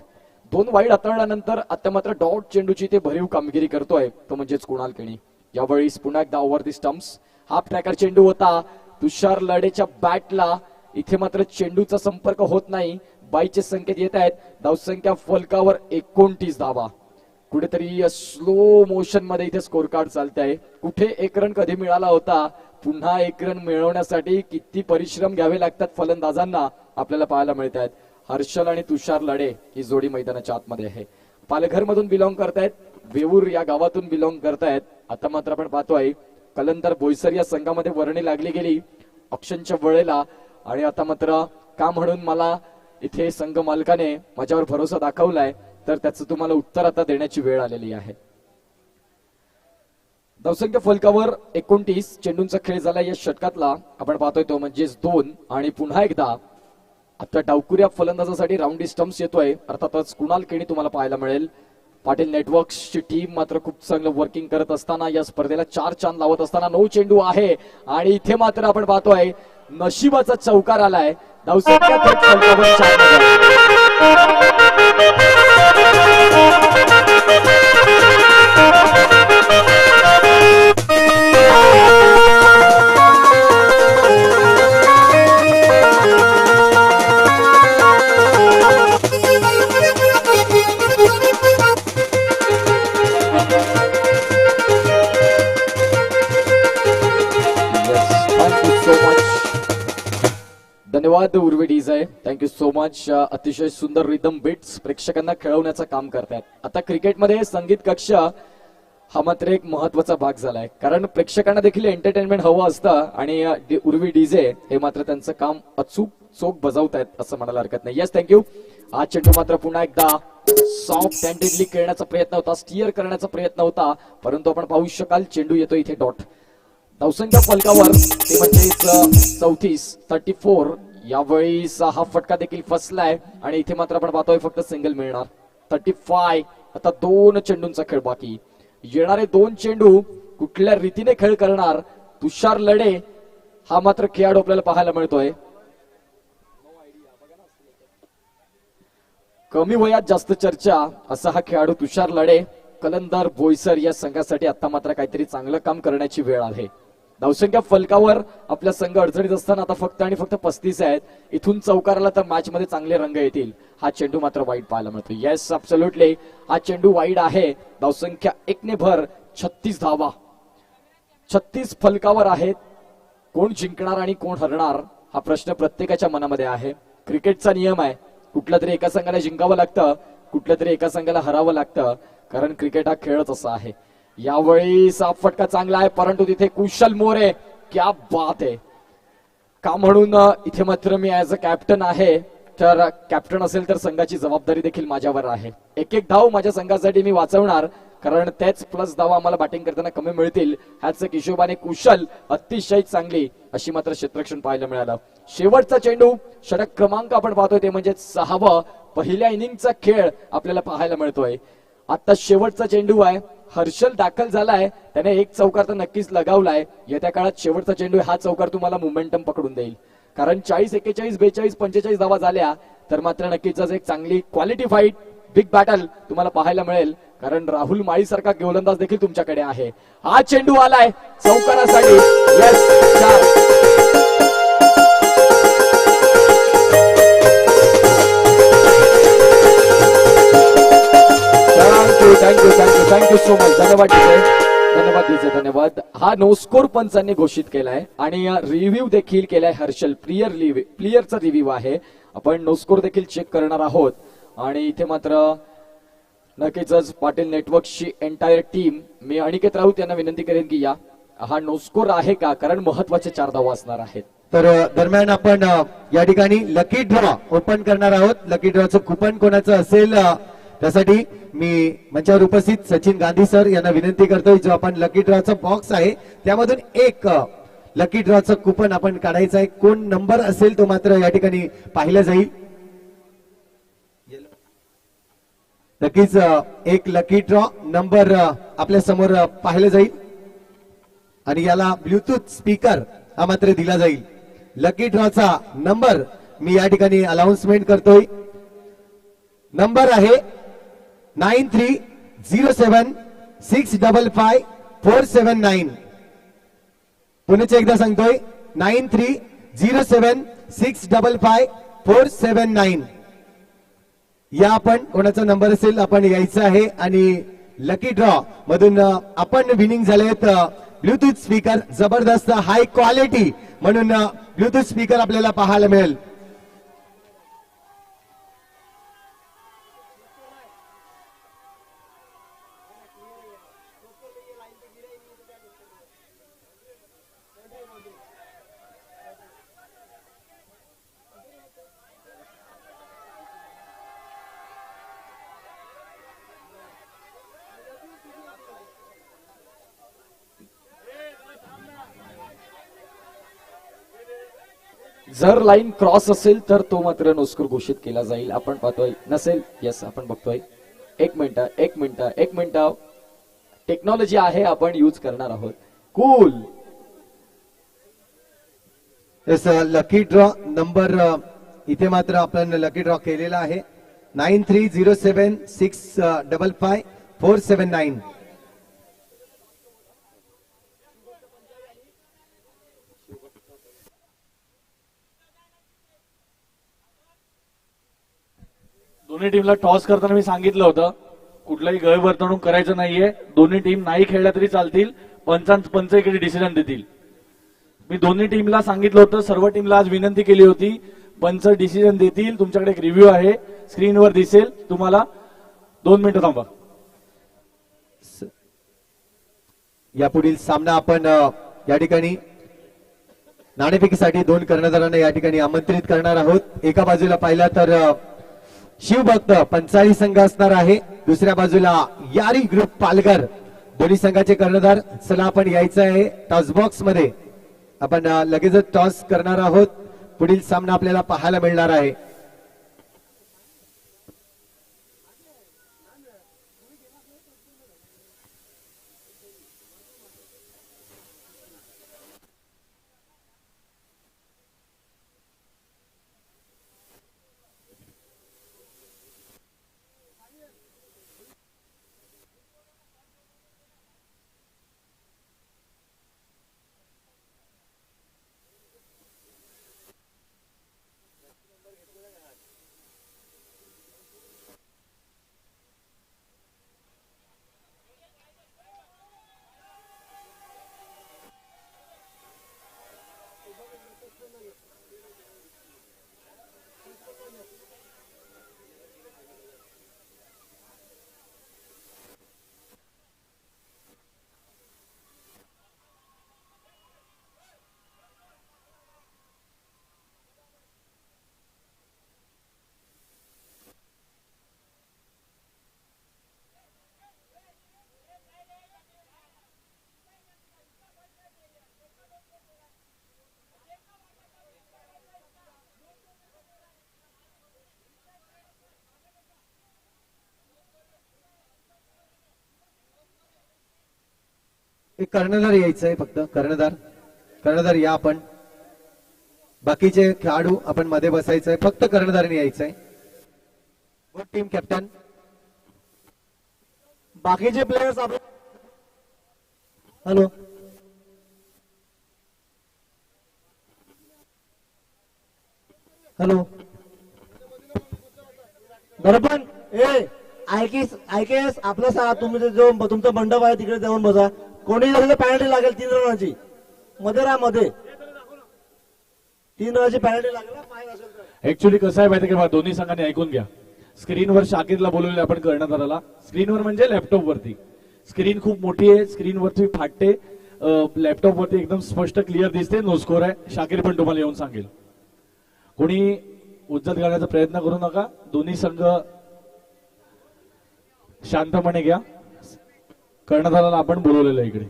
2 वाईड हाताळल्यानंतर आता मात्र डॉट चेंडूची ते भरीव कामगिरी करतोय तो म्हणजेच कुणाल केणी. यावेळी पुन्हा एकदा ओव्हर दी स्टंप्स. हाफ ट्रॅकर चेंडू होता. तुषार लढेच्या बॅटला इथे मात्र चेंडूचा संपर्क होत नाही. बाईचे संकेत येत आहेत. धावसंख्या फलकावर 29 धावा. कुठेतरी स्लो मोशन मध्ये इथे स्कोर कार्ड चालतंय. कुठे 1 रन कधी मिळाला होता, पुन्हा 1 रन मिळवण्यासाठी किती परिश्रम घ्यावे लागतात फलंदाजांना आपल्याला पाहायला मिळत आहेत. हर्षल आणि तुषार लढे ही जोडी मैदानाच्या आतमध्ये आहे. पालघर मधून बिलॉंग करतायत. वेऊर या गावातून बिलॉंग करतायत. आता मात्र आपण पाहतोय कलंदर बोईसर या संघामध्ये वर्णी लागली गेली ऑप्शनच्या वेळेला, आणि आता मात्र का म्हणून मला इथे संघ मालकाने माझ्यावर भरोसा दाखवलाय, तर त्याचं तुम्हाला उत्तर आता देण्याची वेळ आलेली आहे. धावसंख्या फलकावर 29 चेंडूंचा खेळ झाला या षटकातला. आपण पाहतोय तो म्हणजेच 2. आणि पुन्हा एकदा आता डावकुऱ्या फलंदाजासाठी राऊंडी स्टम्प्स येतोय. अर्थातच कुणाल केणी तुम्हाला पाहायला मिळेल. पाटील नेटवर्क्सची टीम मात्र खूप चांगलं वर्किंग करत असताना या स्पर्धेला 4 चांद लावत असताना 9 चेंडू आहे, आणि इथे मात्र आपण पाहतोय नशिबाचा चौकार आलाय. धावसंख्या थेट फलकावर 4 धन्यवाद Urvi DJ, thank you so much. अतिशय सुंदर रिदम बिट्स प्रेक्षकांना खेळवण्याचं काम करतात. आता क्रिकेटमध्ये संगीत कक्ष हा मात्र एक महत्वाचा भाग झालाय, कारण प्रेक्षकांना देखील एंटरटेनमेंट हवं असतं, आणि उर्वी डीजे हे मात्र त्यांचं काम अचूक चोख बजावतायत असं म्हणायला हरकत नाही. Yes, thank you. हा चेंडू मात्र पुन्हा एकदा सॉफ्ट हँडेडली खेळण्याचा प्रयत्न होता, स्टीअर करण्याचा प्रयत्न होता, परंतु आपण पाहू शकाल चेंडू येतो इथे डॉट. धावसंख्या फलकावर ते म्हणजेच 34. यावेळी हा फटका देखील फसलाय, आणि इथे मात्र आपण पाहतोय फक्त सिंगल मिळणार. 35. आता 2 चेंडूंचा खेळ बाकी. येणारे 2 चेंडू कुठल्या रीतीने खेळ करणार तुषार लढे हा मात्र खेळाडू आपल्याला पाहायला मिळतोय. कमी वयात जास्त चर्चा असा हा खेळाडू तुषार लढे कलंदर बोईसर या संघासाठी आता मात्र काहीतरी चांगलं काम करण्याची वेळ आहे. धावसंख्या फलकावर आपला संघ अडचणीत असताना आता फक्त आणि फक्त 35 आहेत. इथून चौकाराला तर मॅच मध्ये चांगले रंग येतील. हा चेंडू मात्र वाईड पाहायला मिळतो. येस, अब्सोल्युटली हा चेंडू वाईड आहे. धावसंख्या 1 ने भर 36 धावा. 36 फलकावर आहेत. कोण जिंकणार आणि कोण हरणार हा प्रश्न प्रत्येकाच्या मनामध्ये आहे. क्रिकेटचा नियम आहे, कुठल्या तरी एका संघाला जिंकावं लागतं, कुठल्या तरी एका संघाला हरावं लागतं, कारण क्रिकेट हा खेळच असा आहे. यावेळी साफ फटका चांगला आहे, परंतु तिथे कुशल मोरे, क्या बात आहे. का म्हणून इथे मात्र मी ऍज अ कॅप्टन आहे, तर कॅप्टन असेल तर संघाची जबाबदारी देखील माझ्यावर आहे. एक धाव माझ्या संघासाठी मी वाचवणार, कारण त्याच प्लस धावा आम्हाला बॅटिंग करताना कमी मिळतील. ह्याच हिशोबाने कुशल अतिशय चांगली अशी मात्र क्षेत्ररक्षण पाहायला मिळालं. शेवटचा चेंडू षटक क्रमांक आपण पाहतोय ते म्हणजे 6वं पहिल्या इनिंगचा खेळ आपल्याला पाहायला मिळतोय. आता शेवटचा चेंडू आहे. हर्षल दाखल झालाय, त्याने 1 चौकार तर नक्कीच लगावलाय. येत्या काळात शेवटचा चेंडू हा चौकार तुम्हाला मोमेंटम पकडून देईल, कारण 40, 41, 42, 45 धावा झाल्या तर मात्र नक्कीच एक चांगली क्वालिटी फाईट बिग बॅटल तुम्हाला पाहायला मिळेल, कारण राहुल माळी सारखा गोलंदाज देखील तुमच्याकडे आहे. हा चेंडू आलाय चौकारासाठी. येस, 4. Thank you so much. धन्यवाद. हा नो स्कोर पंचांनी घोषित केलाय आणि रिव्ह्यू देखील केलाय. हर्षल प्लेयरचा रिव्ह्यू आहे. आपण नो स्कोर देखील चेक करणार आहोत, आणि इथे मात्र नक्कीच पाटील नेटवर्कची एंटायर टीम, मी अनिकेत राऊत यांना विनंती करेन की हा नो स्कोर आहे का, कारण महत्वाचे 4 धावा असणार आहेत. तर दरम्यान आपण या ठिकाणी लकी ड्रॉ ओपन करणार आहोत. लकी ड्रॉचं कुपन कोणाचं असेल त्यासाठी मी मंचावर उपस्थित सचिन गांधी सर यांना विनंती करतोय, जो आपण लकी ड्रॉचा बॉक्स आहे त्यामधून एक लकी ड्रॉचं कुपन आपण काढायचं आहे. कोण नंबर असेल तो मात्र या ठिकाणी पाहिला जाईल. नक्कीच एक लकी ड्रॉ नंबर आपल्या समोर पाहिलं जाईल, आणि याला ब्लूटूथ स्पीकर हा मात्र दिला जाईल. लकी ड्रॉचा नंबर मी या ठिकाणी अनाउन्समेंट करतोय. नंबर आहे 9307655479. पुन्हा एकदा सांगतोय 9307655479. या आपण कोणाचा नंबर असेल आपण यायचं आहे, आणि लकी ड्रॉ मधून आपण विनिंग झालेत ब्लूटूथ स्पीकर. जबरदस्त हाय क्वालिटी म्हणून ब्लूटूथ स्पीकर आपल्याला पाहायला मिळेल. जर लाईन क्रॉस असेल तर तो मात्र नो घोषित केला जाईल. आपण पाहतोय नसेल, येस आपण बघतोय. एक मिनिट टेक्नॉलॉजी आहे, आपण यूज करणार आहोत. कूल. लकी ड्रॉ नंबर इथे मात्र आपण लकी ड्रॉ केलेला आहे 9307655479. दोन्ही टीमला टॉस करताना मी सांगितलं होतं कुठलाही गैरवर्तणूक करायचं नाहीये. दोन्ही टीम नाही खेळल्या तरी चालतील, पंच इकडे डिसिजन देतील. मी दोन्ही टीमला सांगितलं होतं, सर्व टीमला आज विनंती केली होती, पंच डिसिजन देतील. तुमच्याकडे एक रिव्ह्यू आहे, स्क्रीनवर दिसेल तुम्हाला. 2 मिनिटं थांबा. यापुढील सामना आपण या ठिकाणी नाणेफेकीसाठी 2 कर्णधारांना या ठिकाणी आमंत्रित करणार आहोत. एका बाजूला पाहिला तर शिवभक्त पंचाळी संघ असणार आहे, दुसऱ्या बाजूला यारी ग्रुप पालघर. दोन्ही संघाचे कर्णधार. चला आपण यायचं आहे टॉस बॉक्स मध्ये. आपण लगेचच टॉस करणार आहोत. पुढील सामना आपल्याला पाहायला मिळणार आहे. एक कर्णधार यायचंय, फक्त कर्णधार या. आपण बाकीचे खेळाडू आपण मध्ये बसायचंय, फक्त कर्णधाराने यायचंय. Good team captain. बाकीचे प्लेयर्स आपले. हॅलो हॅलो दर्पण ऐकेस आपलं तुम्ही जो तुमचा मंडप आहे तिकडे जाऊन बसा. कोणी झालेलं पॅनल्टी लागेल 3 रनाची. मध्ये राहा, मध्ये 3 रनाची पॅनल्टी लागेल. ऍक्च्युली कसं आहे माहिती का, दोन्ही संघांनी ऐकून घ्या. स्क्रीनवर शाकिरला बोलवले आपण कर्णधाराला. स्क्रीनवर म्हणजे लॅपटॉप वरती. स्क्रीन खूप मोठी आहे, स्क्रीनवरती फाटते, लॅपटॉप वरती एकदम स्पष्ट क्लिअर दिसते. नो स्कोर आहे. शाकीर पण तुम्हाला येऊन सांगेल. कोणी उज्जत घालण्याचा प्रयत्न करू नका. दोन्ही संघ शांतपणे घ्या. कर्णधाराला आपण बोलवलेलं इकडे.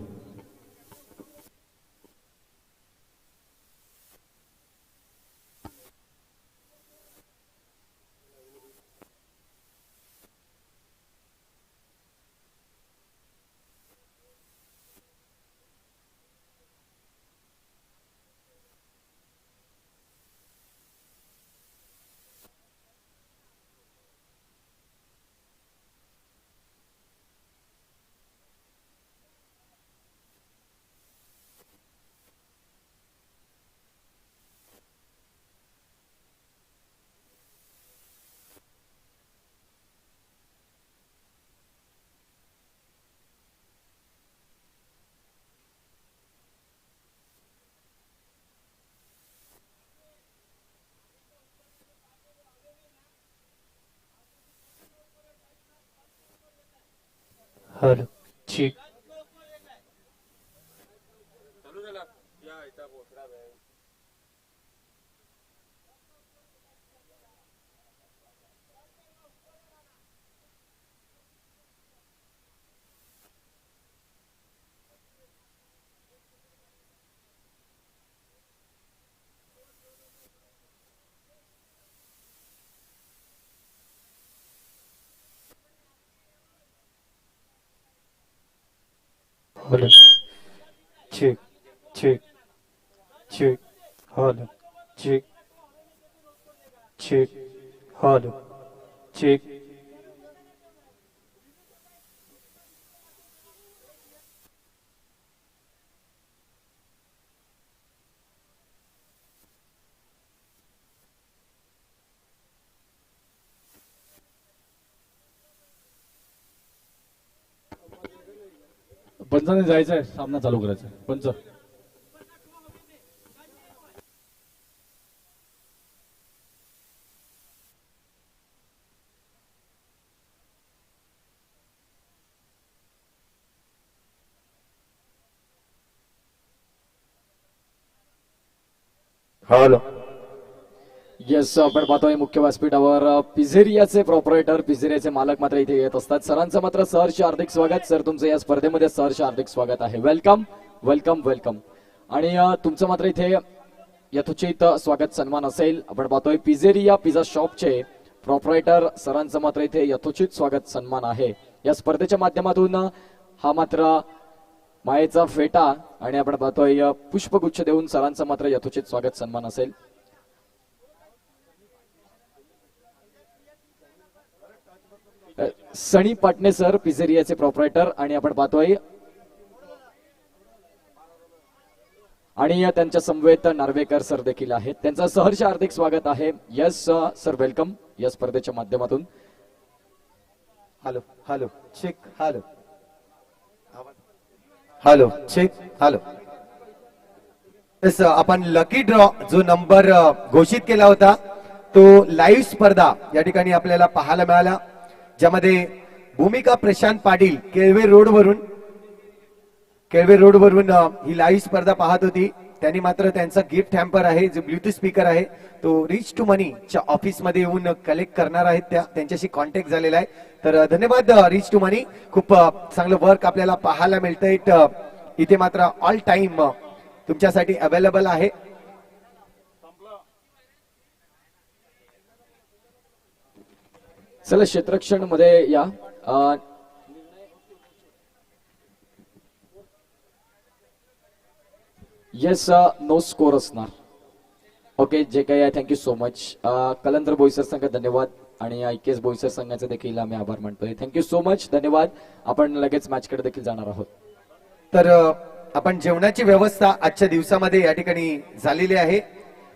हॅलो ठीक. Hello. Check. Check. Check. Hello. Check. Check. Hello. Check. Panchane जायचंय, सामना चालू करायचा आहे. पंच. Hello. येस, आपण पाहतोय मुख्य व्यासपीठावर पिझेरियाचे प्रॉपरेटर, पिझेरियाचे मालक मात्र इथे येत असतात. सरांचं मात्र सहर्ष हार्दिक स्वागत. सर, तुमचं या स्पर्धेमध्ये सहर्ष हार्दिक स्वागत आहे. Welcome welcome welcome. आणि तुमचं मात्र इथे यथोचित स्वागत सन्मान असेल. आपण पाहतोय पिझेरिया पिझ्झा शॉपचे प्रॉपरेटर सरांचं मात्र इथे यथोचित स्वागत सन्मान आहे. या स्पर्धेच्या माध्यमातून हा मात्र मायेचा फेटा आणि आपण पाहतोय पुष्पगुच्छ देऊन सरांचं मात्र यथोचित स्वागत सन्मान असेल. सनी पाटणे सर, पिझेरियाचे प्रॉपरेटर, आणि आपण पाहतोय आणि त्यांच्या समवेत नार्वेकर सर देखील आहेत. त्यांचं सहर्ष हार्दिक स्वागत आहे. यस सर, वेलकम या स्पर्धेच्या माध्यमातून. Hello hello check. Hello hello check. Hello. आपण लकी ड्रॉ जो नंबर घोषित केला होता तो लाईव्ह स्पर्धा या ठिकाणी आपल्याला पाहायला मिळाला, ज्यामध्ये भूमिका प्रशांत पाटील केळवे रोडवरून ही लाईव्ह स्पर्धा पाहत होती. त्यांनी मात्र त्यांचा गिफ्ट हॅम्पर आहे, जो ब्लूटूथ स्पीकर आहे, तो रिच टू मनीच्या ऑफिसमध्ये येऊन कलेक्ट करणार आहेत. त्यांच्याशी कॉन्टॅक्ट झालेला आहे. तर धन्यवाद रिच टू मनी. खूप चांगलं वर्क आपल्याला पाहायला मिळतंय. इथे मात्र ऑल टाइम तुमच्यासाठी अवेलेबल आहे. चला क्षेत्ररक्षण मध्ये या. येस, नो स्कोर असणार. ओके, जे काही आहे थँक्यू सो मच. कलंदर बोईसर संघ धन्यवाद, आणि IKS बोईसर संघाचे देखील आम्ही आभार मानतोय. थँक्यू सो मच, धन्यवाद. आपण लगेच मॅचकडे देखील जाणार आहोत. तर आपण जेवणाची व्यवस्था आजच्या दिवसामध्ये या ठिकाणी झालेली आहे.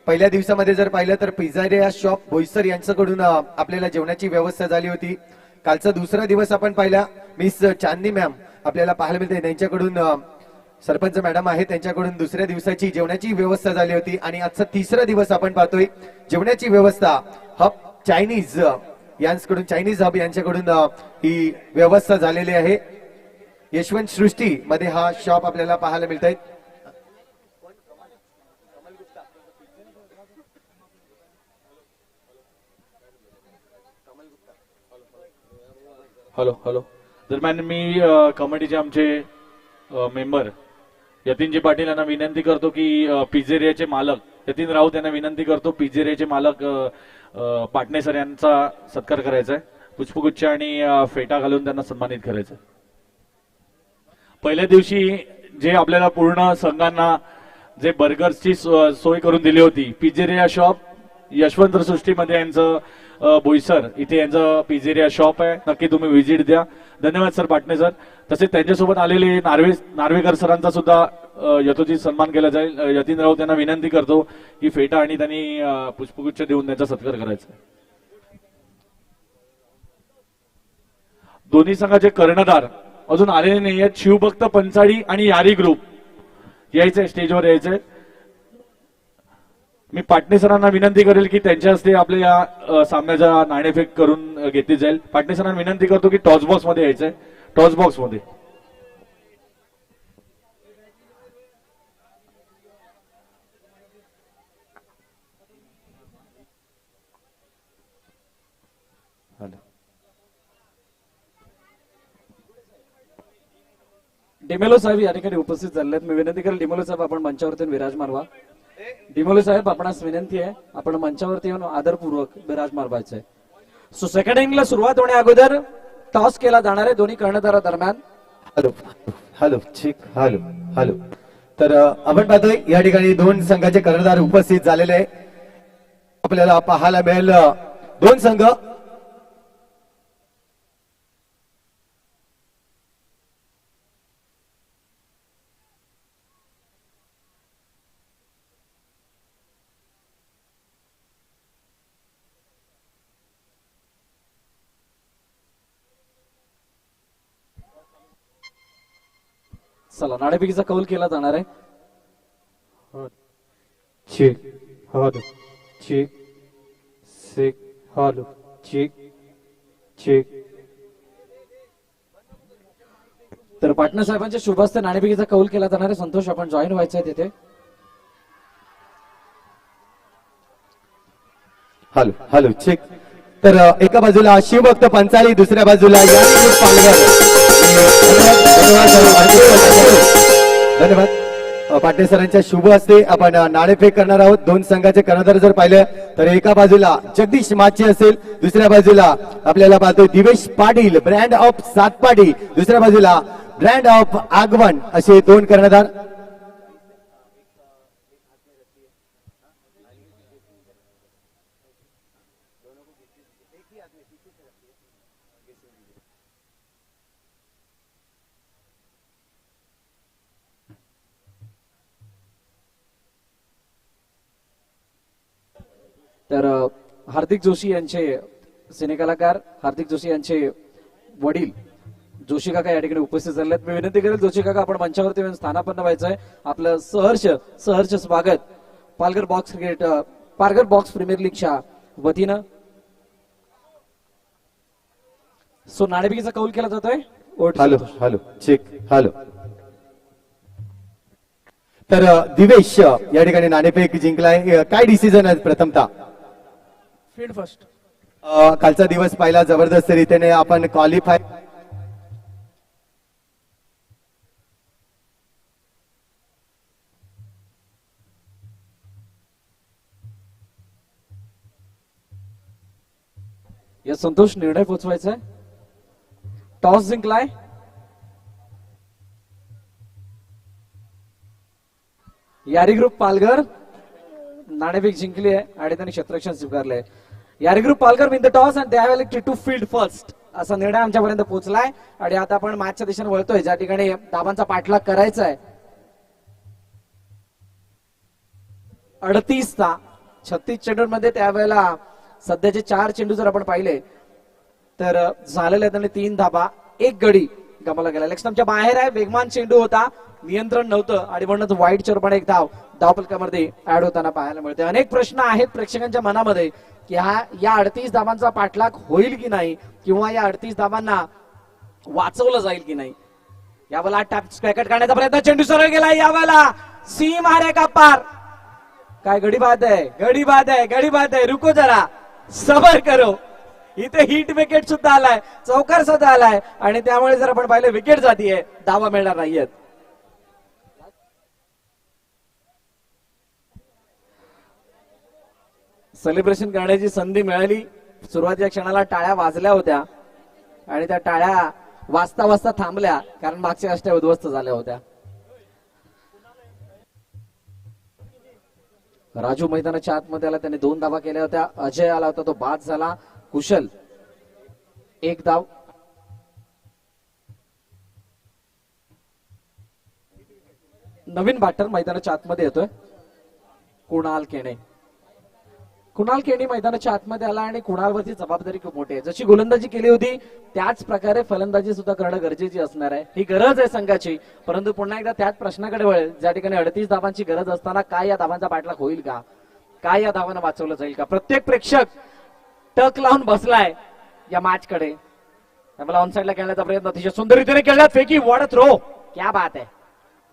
पहिल्या दिवसामध्ये जर पाहिलं तर पिझ्झेरिया शॉप बोईसर यांच्याकडून आपल्याला जेवणाची व्यवस्था झाली होती. कालचा दुसरा दिवस आपण पाहिला, मिस चांदनी मॅम आपल्याला पाहायला मिळते, त्यांच्याकडून सरपंच मॅडम आहे, त्यांच्याकडून दुसऱ्या दिवसाची जेवणाची व्यवस्था झाली होती. आणि आजचा तिसरा दिवस आपण पाहतोय जेवणाची व्यवस्था हब चायनीज यांच्याकडून, चायनीज हब यांच्याकडून ही व्यवस्था झालेली आहे. यशवंत सृष्टी मध्ये हा शॉप आपल्याला पाहायला मिळत आहे. Hello hello. दरम्यान मी कमिटीचे आमचे मेंबर यतीनजी पाटील यांना विनंती करतो की पिझेरियाचे मालक यतीन राऊत यांना विनंती करतो, पिझेरियाचे मालक पाटणे सर यांचा सत्कार करायचा आहे. पुष्पगुच्छ आणि फेटा घालून त्यांना सन्मानित करायचं. पहिल्या दिवशी जे आपल्याला पूर्ण संघांना जे बर्गर्सची सोय करून दिली होती, पिझेरिया शॉप यशवंत सृष्टीमध्ये यांचं बोईसर इथे यांचं पिझेरिया शॉप आहे. नक्की तुम्ही व्हिजिट द्या. धन्यवाद सर, पाटणे सर. तसेच त्यांच्यासोबत आलेले नार्वेकर सरांचा सुद्धा यथोचित सन्मान केला जाईल. यतीन राऊत यांना विनंती करतो की फेटा आणि त्यांनी पुष्पगुच्छ देऊन त्यांचा सत्कार करायचा. दोन्ही संघाचे कर्णधार अजून आलेले नाही आहेत. शिवभक्त पंचाळी आणि यारी ग्रुप यायचंय, स्टेजवर यायचंय. मी पाटणे सरांना विनंती करेल की त्यांच्या हस्ते आपल्या या सामन्याचा नाणेफेक करून घेतली जाईल. पाटणे सरांना विनंती करतो की टॉस बॉक्स मध्ये यायचंय, टॉस बॉक्स मध्ये. डिमेलो साहेब या ठिकाणी उपस्थित झालेले आहेत. मी विनंती करेल डिमेलो साहेब आपण मंचावरती विराजमान व्हा. डिमेलो साहेब आपणास विनंती आहे, आपण मंचावरती येऊन आदरपूर्वक विराजमान व्हायचंय. सो सेकंड इनिंगला सुरुवात होण्या अगोदर टॉस केला जाणार आहे दोन्ही कर्णधारा दरम्यान. Hello hello check hello hello. तर आपण पाहतोय या ठिकाणी दोन संघाचे कर्णधार उपस्थित झालेले आहे. आपल्याला पाहायला मिळेल दोन संघ चला नाणेफेकीचा कौल केला जाणार आहे. Check hello check check hello check check. तर पाटणा साहेबांच्या शुभ हस्ते नाणेफेकीचा कौल केला जाणार आहे. संतोष आपण जॉईन व्हायचं आहे तिथे. Hello hello check. तर एका बाजूला शिवभक्त पंचाली, दुसऱ्या बाजूला यादव पालघर. धन्यवाद. पाटील सरांच्या शुभ हस्ते आपण नाणेफेक करणार आहोत. दोन संघाचे कर्णधार जर पाहिलं तर एका बाजूला जगदीश माची असेल, दुसऱ्या बाजूला आपल्याला पाहतोय दिवेश पाटील ब्रँड ऑफ सातपाडी, दुसऱ्या बाजूला ब्रँड ऑफ आगवण असे दोन कर्णधार. तर हार्दिक जोशी यांचे सिनेकलाकार हार्दिक जोशी यांचे वडील जोशी काका या ठिकाणी उपस्थित झाले आहेत. मी विनंती करेल जोशी काका आपण मंचावरती येऊन स्थानापन्न व्हायचंय. आपलं सहर्ष स्वागत पालघर बॉक्स प्रीमियर लीगच्या वतीनं. सो नाणेफेकीचा कौल केला जातोय. Hello hello check hello. तर दिवेश या ठिकाणी नाणेफेक जिंकलाय. काय डिसिजन आहे प्रथमतः? Field first. कालचा दिवस पाहिला जबरदस्त रीतीने आपण क्वालिफाय या संतोष निर्णय पोचवायचा आहे. टॉस जिंकलाय. यारी ग्रुप पालघर नाणेफेक जिंकली आहे आणि त्यांनी क्षेत्ररक्षण स्वीकारलंय. Yaari group Palghar win the toss and they have elected to field first असा निर्णय आमच्यापर्यंत पोहोचलाय. आणि आता आपण मॅचच्या दिशेने वळतोय ज्या ठिकाणी धावांचा पाठलाग करायचा आहे. 36 चेंडूंमध्ये त्यावेळेला सध्याचे 4 चेंडू जर आपण पाहिले तर झालेले आहेत आणि 3 धाबा 1 गडी गमावला गेला. लक्ष्मणच्या बाहेर आहे. वेगवान चेंडू होता, नियंत्रण नव्हतं आणि म्हणूनच वाईट चोरपण एक धाव फलकामध्ये ऍड होताना पाहायला मिळते. अनेक प्रश्न आहेत प्रेक्षकांच्या मनामध्ये की या 38 धावांचा पाठलाग होईल की नाही किंवा या 38 धावांना वाचवलं जाईल की नाही. यावेळेला पॅकेट काढण्याचा प्रयत्न, चेंडू सरळ गेला. यावेळेला सी मारे का पार. काय गडी बाद आहे. रुको जरा सबर करो. इथे हिट विकेट सुद्धा आलाय, चौकार सुद्धा आलाय आणि त्यामुळे जर आपण पाहिलं विकेट जातीये, धावा मिळणार नाहीयेत. सेलिब्रेशन करण्याची संधी मिळाली. सुरुवातीच्या क्षणाला टाळ्या वाजल्या होत्या आणि त्या टाळ्या वाजता थांबल्या कारण मागच्या अष्ट्या उद्ध्वस्त झाल्या होत्या. राजू मैदानाच्या आतमध्ये आला, त्याने 2 धावा केल्या होत्या. अजय आला होता, तो बाद झाला. कुशल 1 धाव. नवीन बॅटर मैदानाच्या आतमध्ये येतोय कुणाल केणी मैदानाच्या आतमध्ये आला आणि कुणालवरती जबाबदारी खूप मोठी आहे. जशी गोलंदाजी केली होती त्याच प्रकारे फलंदाजी सुद्धा करणं गरजेची असणार आहे. ही गरज आहे संघाची. परंतु पुन्हा एकदा त्याच प्रश्नाकडे वळेल ज्या ठिकाणी 38 धावांची गरज असताना काय या धावांचा पाठलाग होईल का, काय या धावांना वाचवलं जाईल का. प्रत्येक प्रेक्षक टक लावून बसलाय या मॅच कडे. त्यामुळे ऑन साईडला खेळण्याचा प्रयत्न अतिशय सुंदर रीतीने केला. फेकी वॉड थ्रो, क्या बात आहे.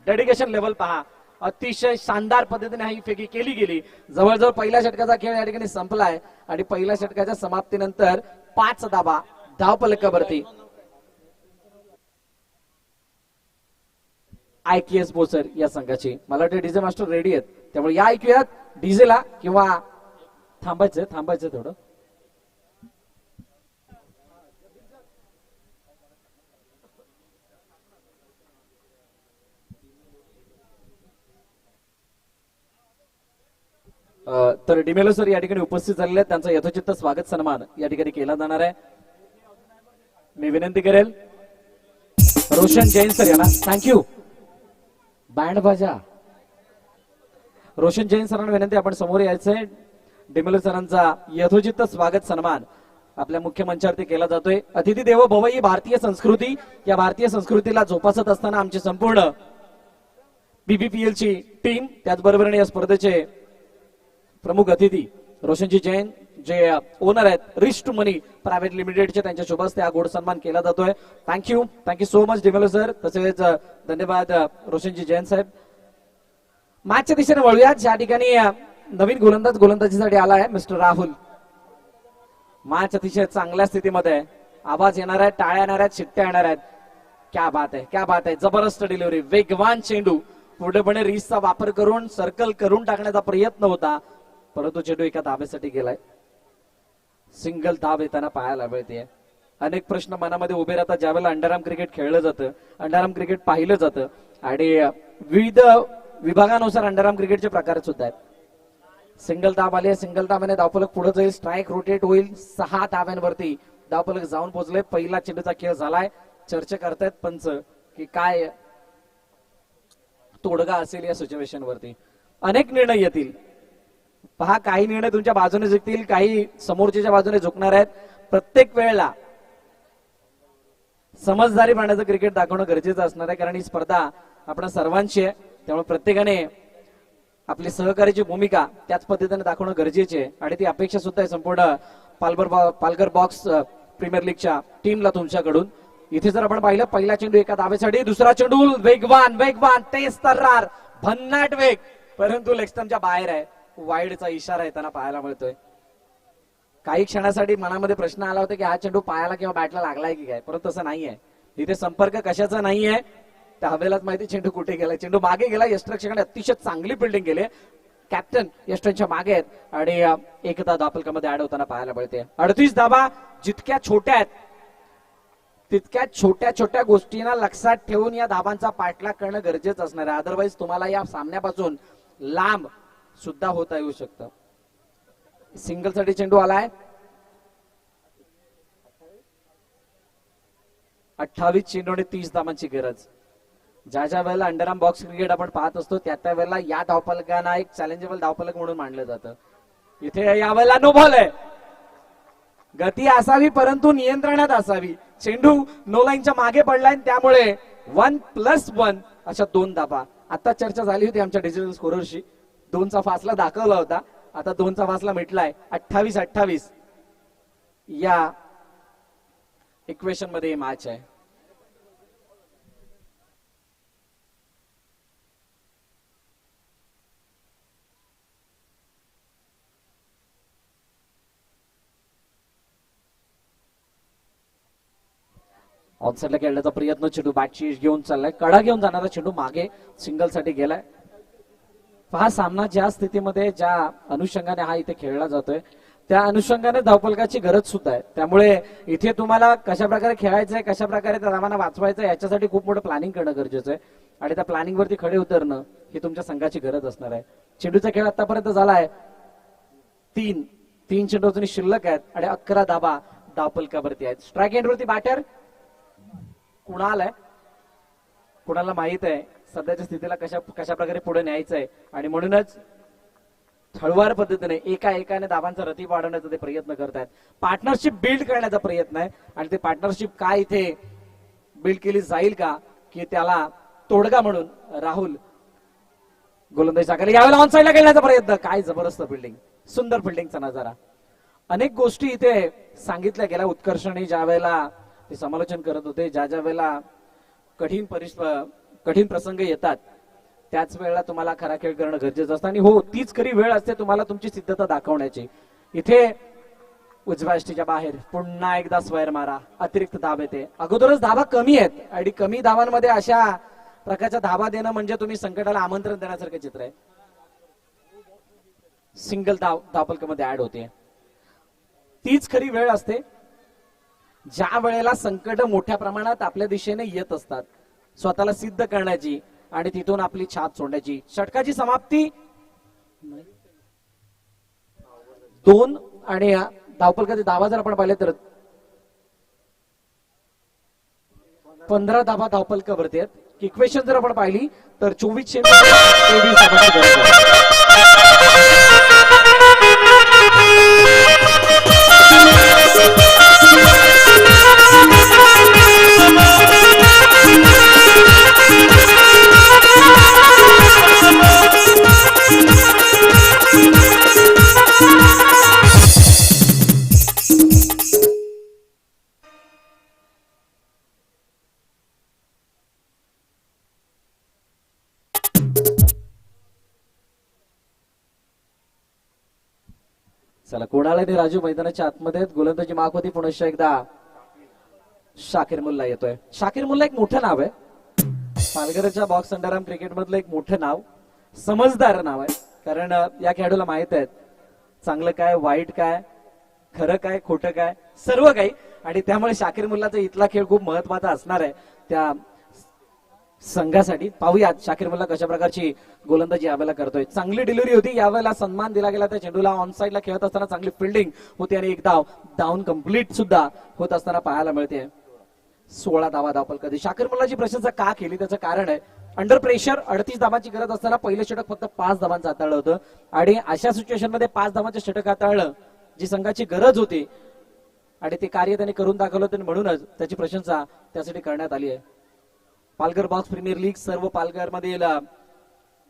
डेडिकेशन लेवल पहा. अतिशय शानदार पद्धतीने ही फेकी केली गेली. जवळजवळ पहिल्या षटकाचा खेळ या ठिकाणी संपलाय आणि पहिल्या षटकाच्या समाप्तीनंतर 5 धावा धावफलकावरती. IKS बोसर या संघाची. मला वाटतं डीजे मास्टर रेडी आहेत, त्यामुळे या ऐकूयात डीजेला किंवा थांबायचं थोडं. तर डिमेलो सर या ठिकाणी उपस्थित झालेले आहेत. त्यांचा यथोचित स्वागत सन्मान या ठिकाणी केला जाणार आहे. मी विनंती करेल रोशन जैन सर यांना. थँक्यू. बँड बाजा. रोशन जैन सरांना विनंती, आपण समोर यायचंय. डिमेलो सरांचा यथोचित स्वागत सन्मान आपल्या मुख्य मंचावरती केला जातोय. अतिथी देवो भव ही भारतीय संस्कृती, या भारतीय संस्कृतीला जोपासत असताना आमची संपूर्ण BBPL ची टीम, त्याचबरोबर या स्पर्धेचे प्रमुख अतिथी रोशनजी जैन जे ओनर आहेत रिच टू मनी प्रायव्हेट लिमिटेडचे, त्यांच्या शुभ हस्ते हा गोड सन्मान केला जातोय. Thank you so much D'Mello sir. तसेच धन्यवाद रोशनजी जैन साहेब. मॅचच्या दिशेने वळूयात. ज्या ठिकाणी नवीन गोलंदाजीसाठी आला आहे मिस्टर राहुल. मॅच अतिशय चांगल्या स्थितीमध्ये आहे. आवाज येणार आहे, टाळ्या येणार आहेत, शिट्ट्या येणार आहेत. क्या बात आहे, क्या बात आहे. जबरदस्त डिलिव्हरी, वेगवान चेंडू, पूर्णपणे रीसचा वापर करून सर्कल करून टाकण्याचा प्रयत्न होता, परंतु चेंडू एका धाब्यासाठी गेलाय. सिंगल धाब येताना पाहायला मिळते. अनेक प्रश्न मनामध्ये उभे राहतात ज्यावेळेला अंडरआर्म क्रिकेट खेळलं जातं, अंडरआर्म क्रिकेट पाहिलं जातं आणि विविध विभागानुसार अंडरआर्म क्रिकेटचे प्रकार सुद्धा आहेत. सिंगल धाब आली, सिंगल धाब्याने धावफलक पुढे जाईल, स्ट्राईक रोटेट होईल. 6 धाब्यांवरती धावफलक जाऊन पोहोचले. पहिला चेंडूचा खेळ झालाय. चर्चा करतायत पंच की काय तोडगा असेल या सिच्युएशन वरती. अनेक निर्णय येतील. पहा, काही निर्णय तुमच्या बाजूने झुकतील, काही समोरच्या बाजूने झुकणार आहेत. प्रत्येक वेळेला समजदारी पाहण्याचं क्रिकेट दाखवणं गरजेचं असणार आहे, कारण ही स्पर्धा आपल्या सर्वांची आहे. त्यामुळे प्रत्येकाने आपली सहकार्याची भूमिका त्याच पद्धतीने दाखवणं गरजेचे आहे आणि ती अपेक्षा सुद्धा आहे संपूर्ण पालघर बॉक्स प्रीमियर लीगच्या टीमला तुमच्याकडून. इथे जर आपण पाहिलं, पहिला चेंडू एका धाब्यासाठी, दुसरा चेंडू वेगवान वेगवान तेज तर्रार भन्नाट वेग, परंतु लेगस्टंपच्या बाहेर आहे. वाईडचा इशारा येताना पाहायला मिळतोय. काही क्षणासाठी मनामध्ये प्रश्न आला होता की हा चेंडू पायाला किंवा बॅटला लागलाय की काय, परंतु तसं नाहीये. इथे संपर्क कशाचा नाहीये, त्या हवेलाच माहिती चेंडू कुठे गेला. चेंडू मागे गेला. यष्टरक्षकाने अतिशय चांगली फिल्डिंग केली. कॅप्टन यष्टनच्या मागे आहेत आणि एकदा धावफलकामध्ये ऍड होताना पाहायला मिळते. 38 धाबा जितक्या छोट्या आहेत तितक्या छोट्या छोट्या गोष्टींना लक्षात ठेवून या धाबांचा पाठलाग करणं गरजेचं असणार आहे. अदरवाईज तुम्हाला या सामन्यापासून लांब सुद्धा होता येऊ शकतं. सिंगल साठी चेंडू आलाय. 28 चेंडू आणि 30 धाबांची गरज. ज्या ज्या वेळेला अंडरआर्म बॉक्स क्रिकेट आपण पाहत असतो त्या त्या वेळेला या धावफलकांना एक चॅलेंजेबल धावफलक म्हणून मानलं जातं. इथे यावेळेला नो बॉल आहे. गती असावी परंतु नियंत्रणात असावी. चेंडू नो लाईनच्या मागे पडलाय, त्यामुळे 1+1 अशा 2 धाबा. आता चर्चा झाली होती आमच्या डिजिटल स्कोररशी. 2चा फासला दाखवला होता, आता 2चा फासला मिटलाय. 28-28 या इक्वेशन मध्ये मॅच आहे. ऑनसाइडला खेळण्याचा प्रयत्न, चेंडू बॅटची घेऊन चाललाय, कडा घेऊन जाणारा चेंडू मागे सिंगल साठी गेलाय. हा सामना ज्या स्थितीमध्ये ज्या अनुषंगाने हा इथे खेळला जातोय त्या अनुषंगाने धावफलकाची गरज सुद्धा आहे. त्यामुळे इथे तुम्हाला कशा प्रकारे खेळायचंय, कशा प्रकारे त्या धावांना वाचवायचं याच्यासाठी खूप मोठं प्लॅनिंग करणं गरजेचं आहे आणि त्या प्लॅनिंग वरती खडे उतरणं ही तुमच्या संघाची गरज असणार आहे. चेंडूचा खेळ आतापर्यंत झालाय 3 चेंडू अजून शिल्लक आहेत आणि 11 धाबा धावफलकावरती आहेत. स्ट्राईक एंडवरती बॅटर कुणाल आहे. कुणाला माहित आहे सध्याच्या स्थितीला कशा प्रकारे पुढे न्यायचं आहे आणि म्हणूनच हळूवार पद्धतीने एकाने धाबांचा रती वाढवण्याचा ते प्रयत्न करतायत. पार्टनरशिप बिल्ड करण्याचा प्रयत्न आहे आणि ते पार्टनरशिप काय इथे बिल्ड केली जाईल का की त्याला तोडगा म्हणून राहुल गोलंदाजी टाकायला यावेळेला ऑनसाइडला खेळण्याचा प्रयत्न. काय जबरदस्त फिल्डिंग, सुंदर फिल्डिंगचा नजारा. अनेक गोष्टी इथे सांगितल्या गेल्या. उत्कर्षणी ज्या वेळेला ते समालोचन करत होते, ज्या ज्या वेळेला कठीण प्रसंग येतात त्याच वेळेला तुम्हाला खरा खेळ करणं गरजेचं असतं आणि हो तीच खरी वेळ असते तुम्हाला तुमची सिद्धता दाखवण्याची. इथे उजव्या यष्टीच्या बाहेर पुन्हा एकदा स्क्वेअर मारा, अतिरिक्त धाब येते. अगोदरच धाबा कमी आहेत आणि कमी धावांमध्ये अशा प्रकारच्या धाबा देणं म्हणजे तुम्ही संकटाला आमंत्रण देण्यासारखं चित्र आहे. सिंगल धावफलकामध्ये ऍड होते. तीच खरी वेळ असते ज्या वेळेला संकट मोठ्या प्रमाणात आपल्या दिशेने येत असतात, स्वतःला सिद्ध करण्याची आणि तिथून आपली छाप सोडण्याची. षटकाची समाप्ती 2 आणि धावपलकाचे धावा जर आपण पाहिले तर 15 धावा धावपलकावरती आहेत. इक्वेशन जर आपण पाहिली तर 24 चेंडू 23 धावांची गरज आहे. चला कोणाला नाही राजू मैदानाच्या आतमध्ये आहेत. गोलंदाजी माग होती पुनश्च एकदा शाकीर मुल्ला येतोय. शाकीर मुल्ला एक मोठं नाव आहे पालघरच्या बॉक्स अंडरआर्म क्रिकेट मधलं एक मोठं नाव, समजदार नाव आहे. कारण या खेळाडूला माहित आहे चांगलं काय वाईट काय खरं काय खोटं काय सर्व काही, आणि त्यामुळे शाकीर मुल्लाचा इथला खेळ खूप महत्वाचा असणार आहे त्या संघासाठी. पाहूयात शाकीर मुल्ला कशा प्रकारची गोलंदाजी यावेळेला करतोय. चांगली डिलिव्हरी होती यावेळेला, सन्मान दिला गेला त्या चेंडूला. ऑन साईडला खेळत असताना चांगली फिल्डिंग होती आणि एक धाव डाऊन कंप्लीट सुद्धा होत असताना पाहायला मिळते. 16 धावा धावपलकाची. शाकीर मुल्लाची प्रशंसा का केली त्याचं कारण आहे अंडर प्रेशर 38 धावांची गरज असताना पहिलं षटक फक्त 5 धावांचं हाताळलं होतं, आणि अशा सिच्युएशन मध्ये 5 धावांचं षटक हाताळलं जी संघाची गरज होती आणि ते कार्य त्यांनी करून दाखवलं होतं, म्हणूनच त्याची प्रशंसा त्यासाठी करण्यात आली आहे. पालघर बॉक्स प्रीमियर लीग सर्व पालघरमधील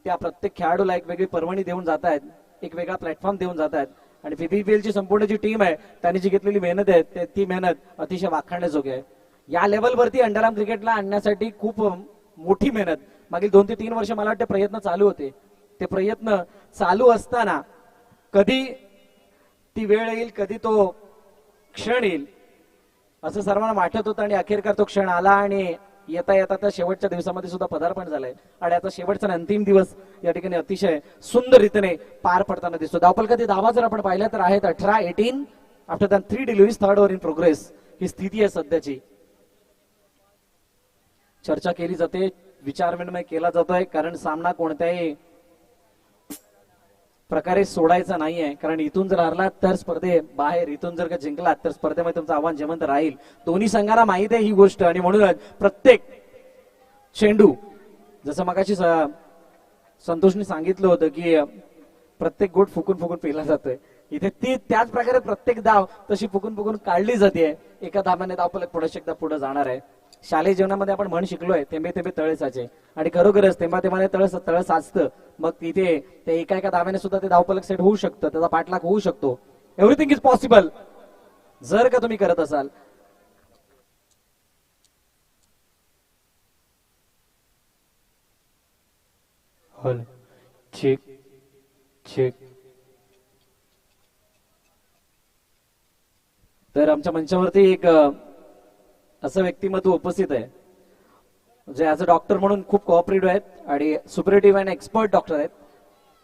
त्या प्रत्येक खेळाडूला एक वेगळी पर्वणी देऊन जात आहेत, एक वेगळा प्लॅटफॉर्म देऊन जात आहेत, आणि PBPL ची संपूर्ण जी टीम आहे त्यांनी जी घेतलेली मेहनत आहे ती मेहनत अतिशय वाखाणण्याजोगी आहे. या लेवलवरती अंडरआर्म क्रिकेटला आणण्यासाठी खूप मोठी मेहनत मागील 2 ते 3 वर्ष मला वाटतं प्रयत्न चालू होते. ते प्रयत्न चालू असताना कधी ती वेळ येईल, कधी तो क्षण येईल असं सर्वांना वाटत होतं, आणि अखेरकार तो क्षण आला आणि येता येता त्या शेवटच्या दिवसामध्ये सुद्धा पदार्पण झालंय, आणि आता शेवटचा अंतिम दिवस या ठिकाणी अतिशय सुंदर रीतीने पार पडताना दिसतो. धावपलकाची धावा जर आपण पाहिल्या तर आहेत 18 after then 3 deliveries, 3rd over in progress ही स्थिती आहे सध्याची. चर्चा केली जाते, विचारविनिमय केला जातोय, कारण सामना कोणत्याही प्रकारे सोडायचा नाहीये. कारण इथून जर हरलात तर स्पर्धे बाहेर, इथून जर का जिंकलात तर स्पर्धेमध्ये तुमचं आव्हान जिवंत राहील. दोन्ही संघाला माहिती आहे ही गोष्ट, आणि म्हणूनच प्रत्येक चेंडू जसं मगाशी संतोषने सांगितलं होतं की प्रत्येक गोट फुकून फुकून पिला जातोय, इथे ती त्याच प्रकारे प्रत्येक धाव तशी फुकून फुकून काढली जाते. एका धावाने धावपलक पुढे एकदा पुढे जाणार आहे. शालेय जीवनामध्ये आपण म्हण शिकलोय थेंबे थेंबे तळे साचे, आणि खरोखरच थेंबा थेंबाने तळ साचतं. मग तिथे ते एका धाव्याने सुद्धा ते धावपलक सेट होऊ शकतं, त्याचा पाठलाग होऊ शकतो. एव्हरीथिंग इज पॉसिबल जर का तुम्ही करत असाल. Hall check check. तर आमच्या मंचावरती एक असं व्यक्तिमत्व उपस्थित आहे जे ऍज अ डॉक्टर म्हणून खूप कोऑपरेटिव्ह आहेत आणि सुपरेटिव्ह अँड एक्सपर्ट डॉक्टर आहेत.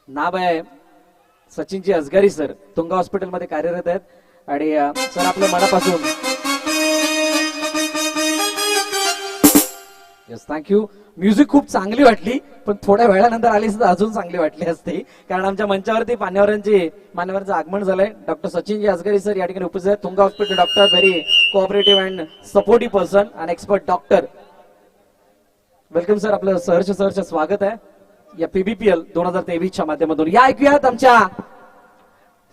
नाव आहे सचिनजी असगारी सर, तुंगा हॉस्पिटलमध्ये कार्यरत आहेत, आणि सर आपल्या मनापासून येस थँक्यू. म्युझिक खूप चांगली वाटली, पण थोड्या वेळानंतर आली सुद्धा अजून चांगली वाटली असते, कारण आमच्या मंचावरती मान्यवरांचं आगमन झालंय. डॉक्टर सचिनजी असगारी सर या ठिकाणी उपस्थित आहेत. Tunga hospital doctor, very cooperative and supportive person and expert doctor. Welcome sir, आपलं सहर्ष स्वागत आहे या PBPL 2023च्या माध्यमातून. या ऐकूयात आमच्या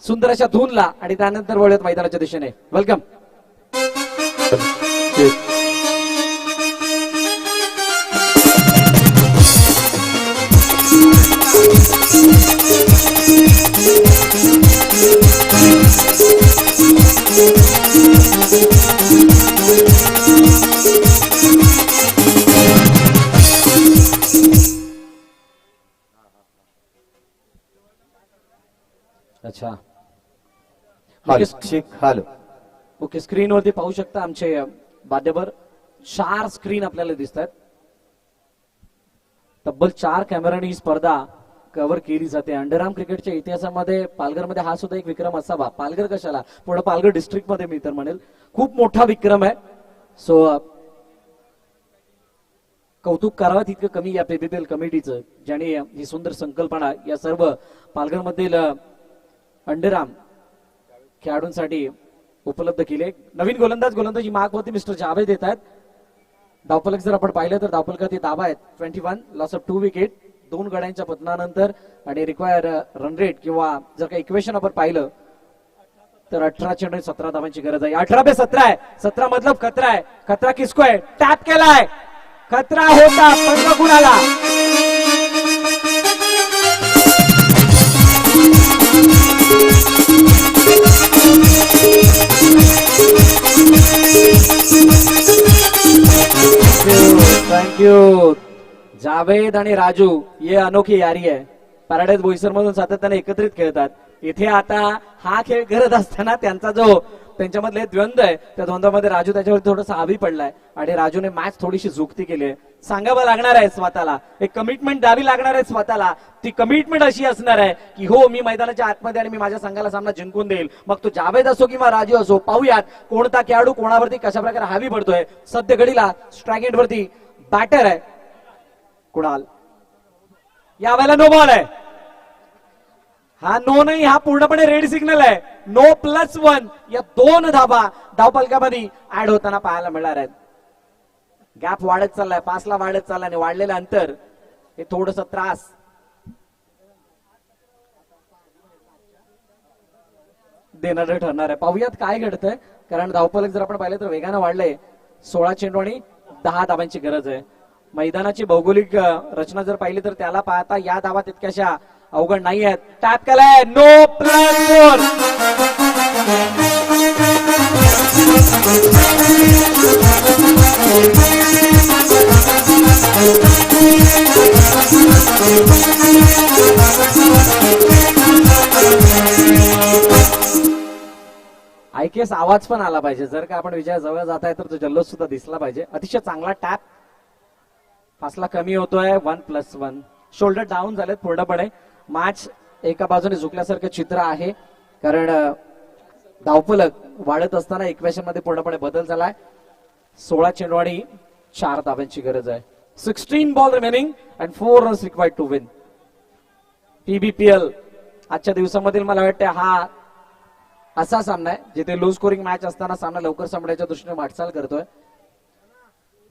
सुंदर अशा धूनला, आणि त्यानंतर वळूयात मैदानाच्या दिशेने. वेलकम. चेक अच्छा हॅलो चेक हॅलो. ओके, स्क्रीनवरती पाहू शकता आमचे वाद्यवर 4 स्क्रीन आपल्याला दिसत आहेत. तब्बल 4 कॅमेराने ही स्पर्धा कव्हर केली जाते. अंडरआर्म क्रिकेटच्या इतिहासामध्ये पालघरमध्ये हा सुद्धा एक विक्रम असावा. पालघर कशाला, पूर्ण पालघर डिस्ट्रिक्ट मध्ये मी तर म्हणेल खूप मोठा विक्रम आहे. सो कौतुक करावं तितकं कमी या PBPL कमिटीचं, ज्याने ही सुंदर संकल्पना या सर्व पालघरमधील अंडरआर्म खेळाडूंसाठी उपलब्ध केले. नवीन गोलंदाजी मार्कवरती मिस्टर जावेद येत आहेत. धावफलक जर आपण पाहिलं तर धावफलकात दाबा आहेत 21, लॉस ऑफ 2 विकेट, 2 गड्यांच्या पतनानंतर आणि रिक्वायर रन रेट किंवा जर काही इक्वेशन आपण पाहिलं तर 18 चेंडू 17 धावांची गरज आहे. 18/17 आहे. 17 मतलब खतरा आहे. खतरा किसको आहे? टॅप केलाय. खतरा होता पण कुणाला? थँक्यू. जावेद आणि राजू ये अनोखी यारी आहे. पॅराडाईज बोईसर मधून सातत्याने एकत्रित खेळतात. इथे आता हा खेळ करत असताना त्यांचा जो त्यांच्यामधले द्वंद्व आहे त्या द्वंद्वामध्ये राजू त्याच्यावरती थोडासा हावी पडलाय आणि राजूने मॅच थोडीशी झुकती केली आहे. सांगावं लागणार आहे स्वतःला, एक कमिटमेंट द्यावी लागणार आहे स्वतःला. ती कमिटमेंट अशी असणार आहे की हो मी मैदानाच्या आतमध्ये आणि मी माझ्या संघाला सामना जिंकून देईल. मग तो जावेद असो किंवा राजू असो, पाहूयात कोणता खेळाडू कोणावरती कशा प्रकारे हावी पडतोय. सध्या घडीला स्ट्राईक एंड वरती बॅटर आहे कुणाल. यावेळेला नो बॉल आहे. हा नो नाही, हा पूर्णपणे रेड सिग्नल आहे. नो +1 या 2 धाबा धावफलकामध्ये ऍड होताना पाहायला मिळणार आहेत. गॅप वाढत चाललाय, 5 ला वाढत चाललाय आणि वाढलेलं अंतर हे थोडस त्रास देणारं ठरणार आहे. पाहूयात काय घडतंय, कारण धावफलक जर आपण पाहिलं तर वेगानं वाढलंय. 16 चेंडू आणि 10 धावांची गरज आहे. मैदानाची भौगोलिक रचना जर पाहिली तर त्याला पाहता या धावा तितक्याशा अवघड नाही आहेत. टॅप केलाय. नो +4. IKS आवाज पण आला पाहिजे. जर का आपण विजयाजवळ जात आहे तर तो जल्लोष सुद्धा दिसला पाहिजे. अतिशय चांगला टॅप. फासला कमी होतोय. 1+1. शोल्डर डाऊन झालेत पूर्णपणे. मॅच एका बाजूने झुकल्यासारखं चित्र आहे, कारण धावफलक वाढत असताना इक्वेशन मध्ये पूर्णपणे बदल झालाय. 16 चेंडू आणि 4 धावांची गरज आहे. 16 ball remaining and 4 runs required to win. PBPL आजच्या दिवसामधील मला वाटतं हा असा सामना आहे जिथे लो स्कोरिंग मॅच असताना सामना लवकर संपण्याच्या दृष्टीने वाटचाल करतोय.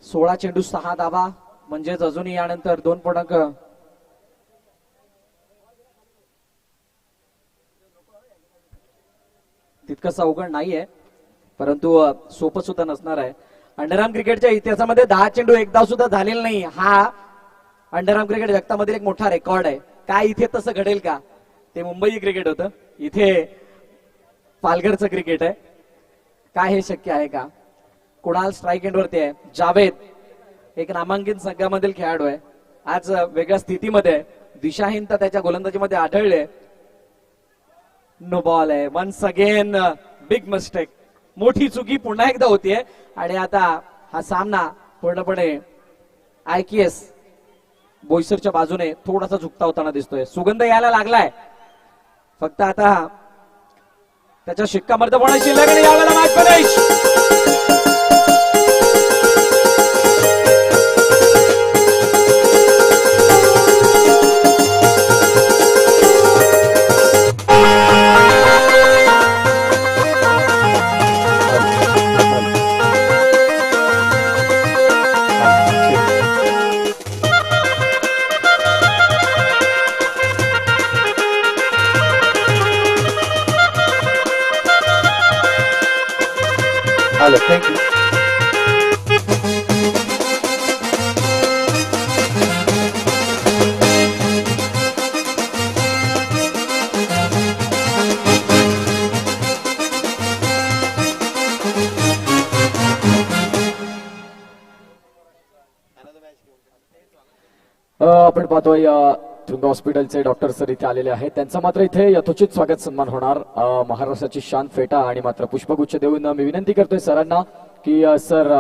16 चेंडू 6 धावा म्हणजेच अजूनही यानंतर 2 पूर्णांक तितकंच अवघड नाहीये, परंतु सोपं सुद्धा नसणार आहे. अंडरआर्म क्रिकेटच्या इतिहासामध्ये 10 चेंडू एकदा सुद्धा झालेला नाही. हा अंडरआर्म क्रिकेट जगतामधील एक मोठा रेकॉर्ड आहे. काय इथे तसं घडेल का? ते मुंबई क्रिकेट होतं, इथे पालघरचं क्रिकेट आहे. काय हे शक्य आहे का? कुणाल स्ट्राईक एंड वरती आहे. जावेद एक नामांकित संघामधील खेळाडू आहे. आज वेगळ्या स्थितीमध्ये दिशाहीनता त्याच्या गोलंदाजीमध्ये आढळले. नो बॉल आहे. Once again big mistake. मोठी चुकी पुन्हा एकदा होतीये आणि आता हा सामना पूर्णपणे IKS बोईसरच्या बाजूने थोडासा झुकता होताना दिसतोय. सुगंध यायला लागलाय. फक्त आता त्याच्या शिक्कामोर्तब होण्याची शिल्लक आणि यावेळेला मॅच फिनिश. थँक्यू. आपण पाहतोय तुंग हॉस्पिटलचे डॉक्टर सर इथे आलेले आहेत. त्यांचा मात्र इथे यथोचित स्वागत सन्मान होणार. महाराष्ट्राची शान फेटा आणि मात्र पुष्पगुच्छ देऊन मी विनंती करतोय सरांना की सर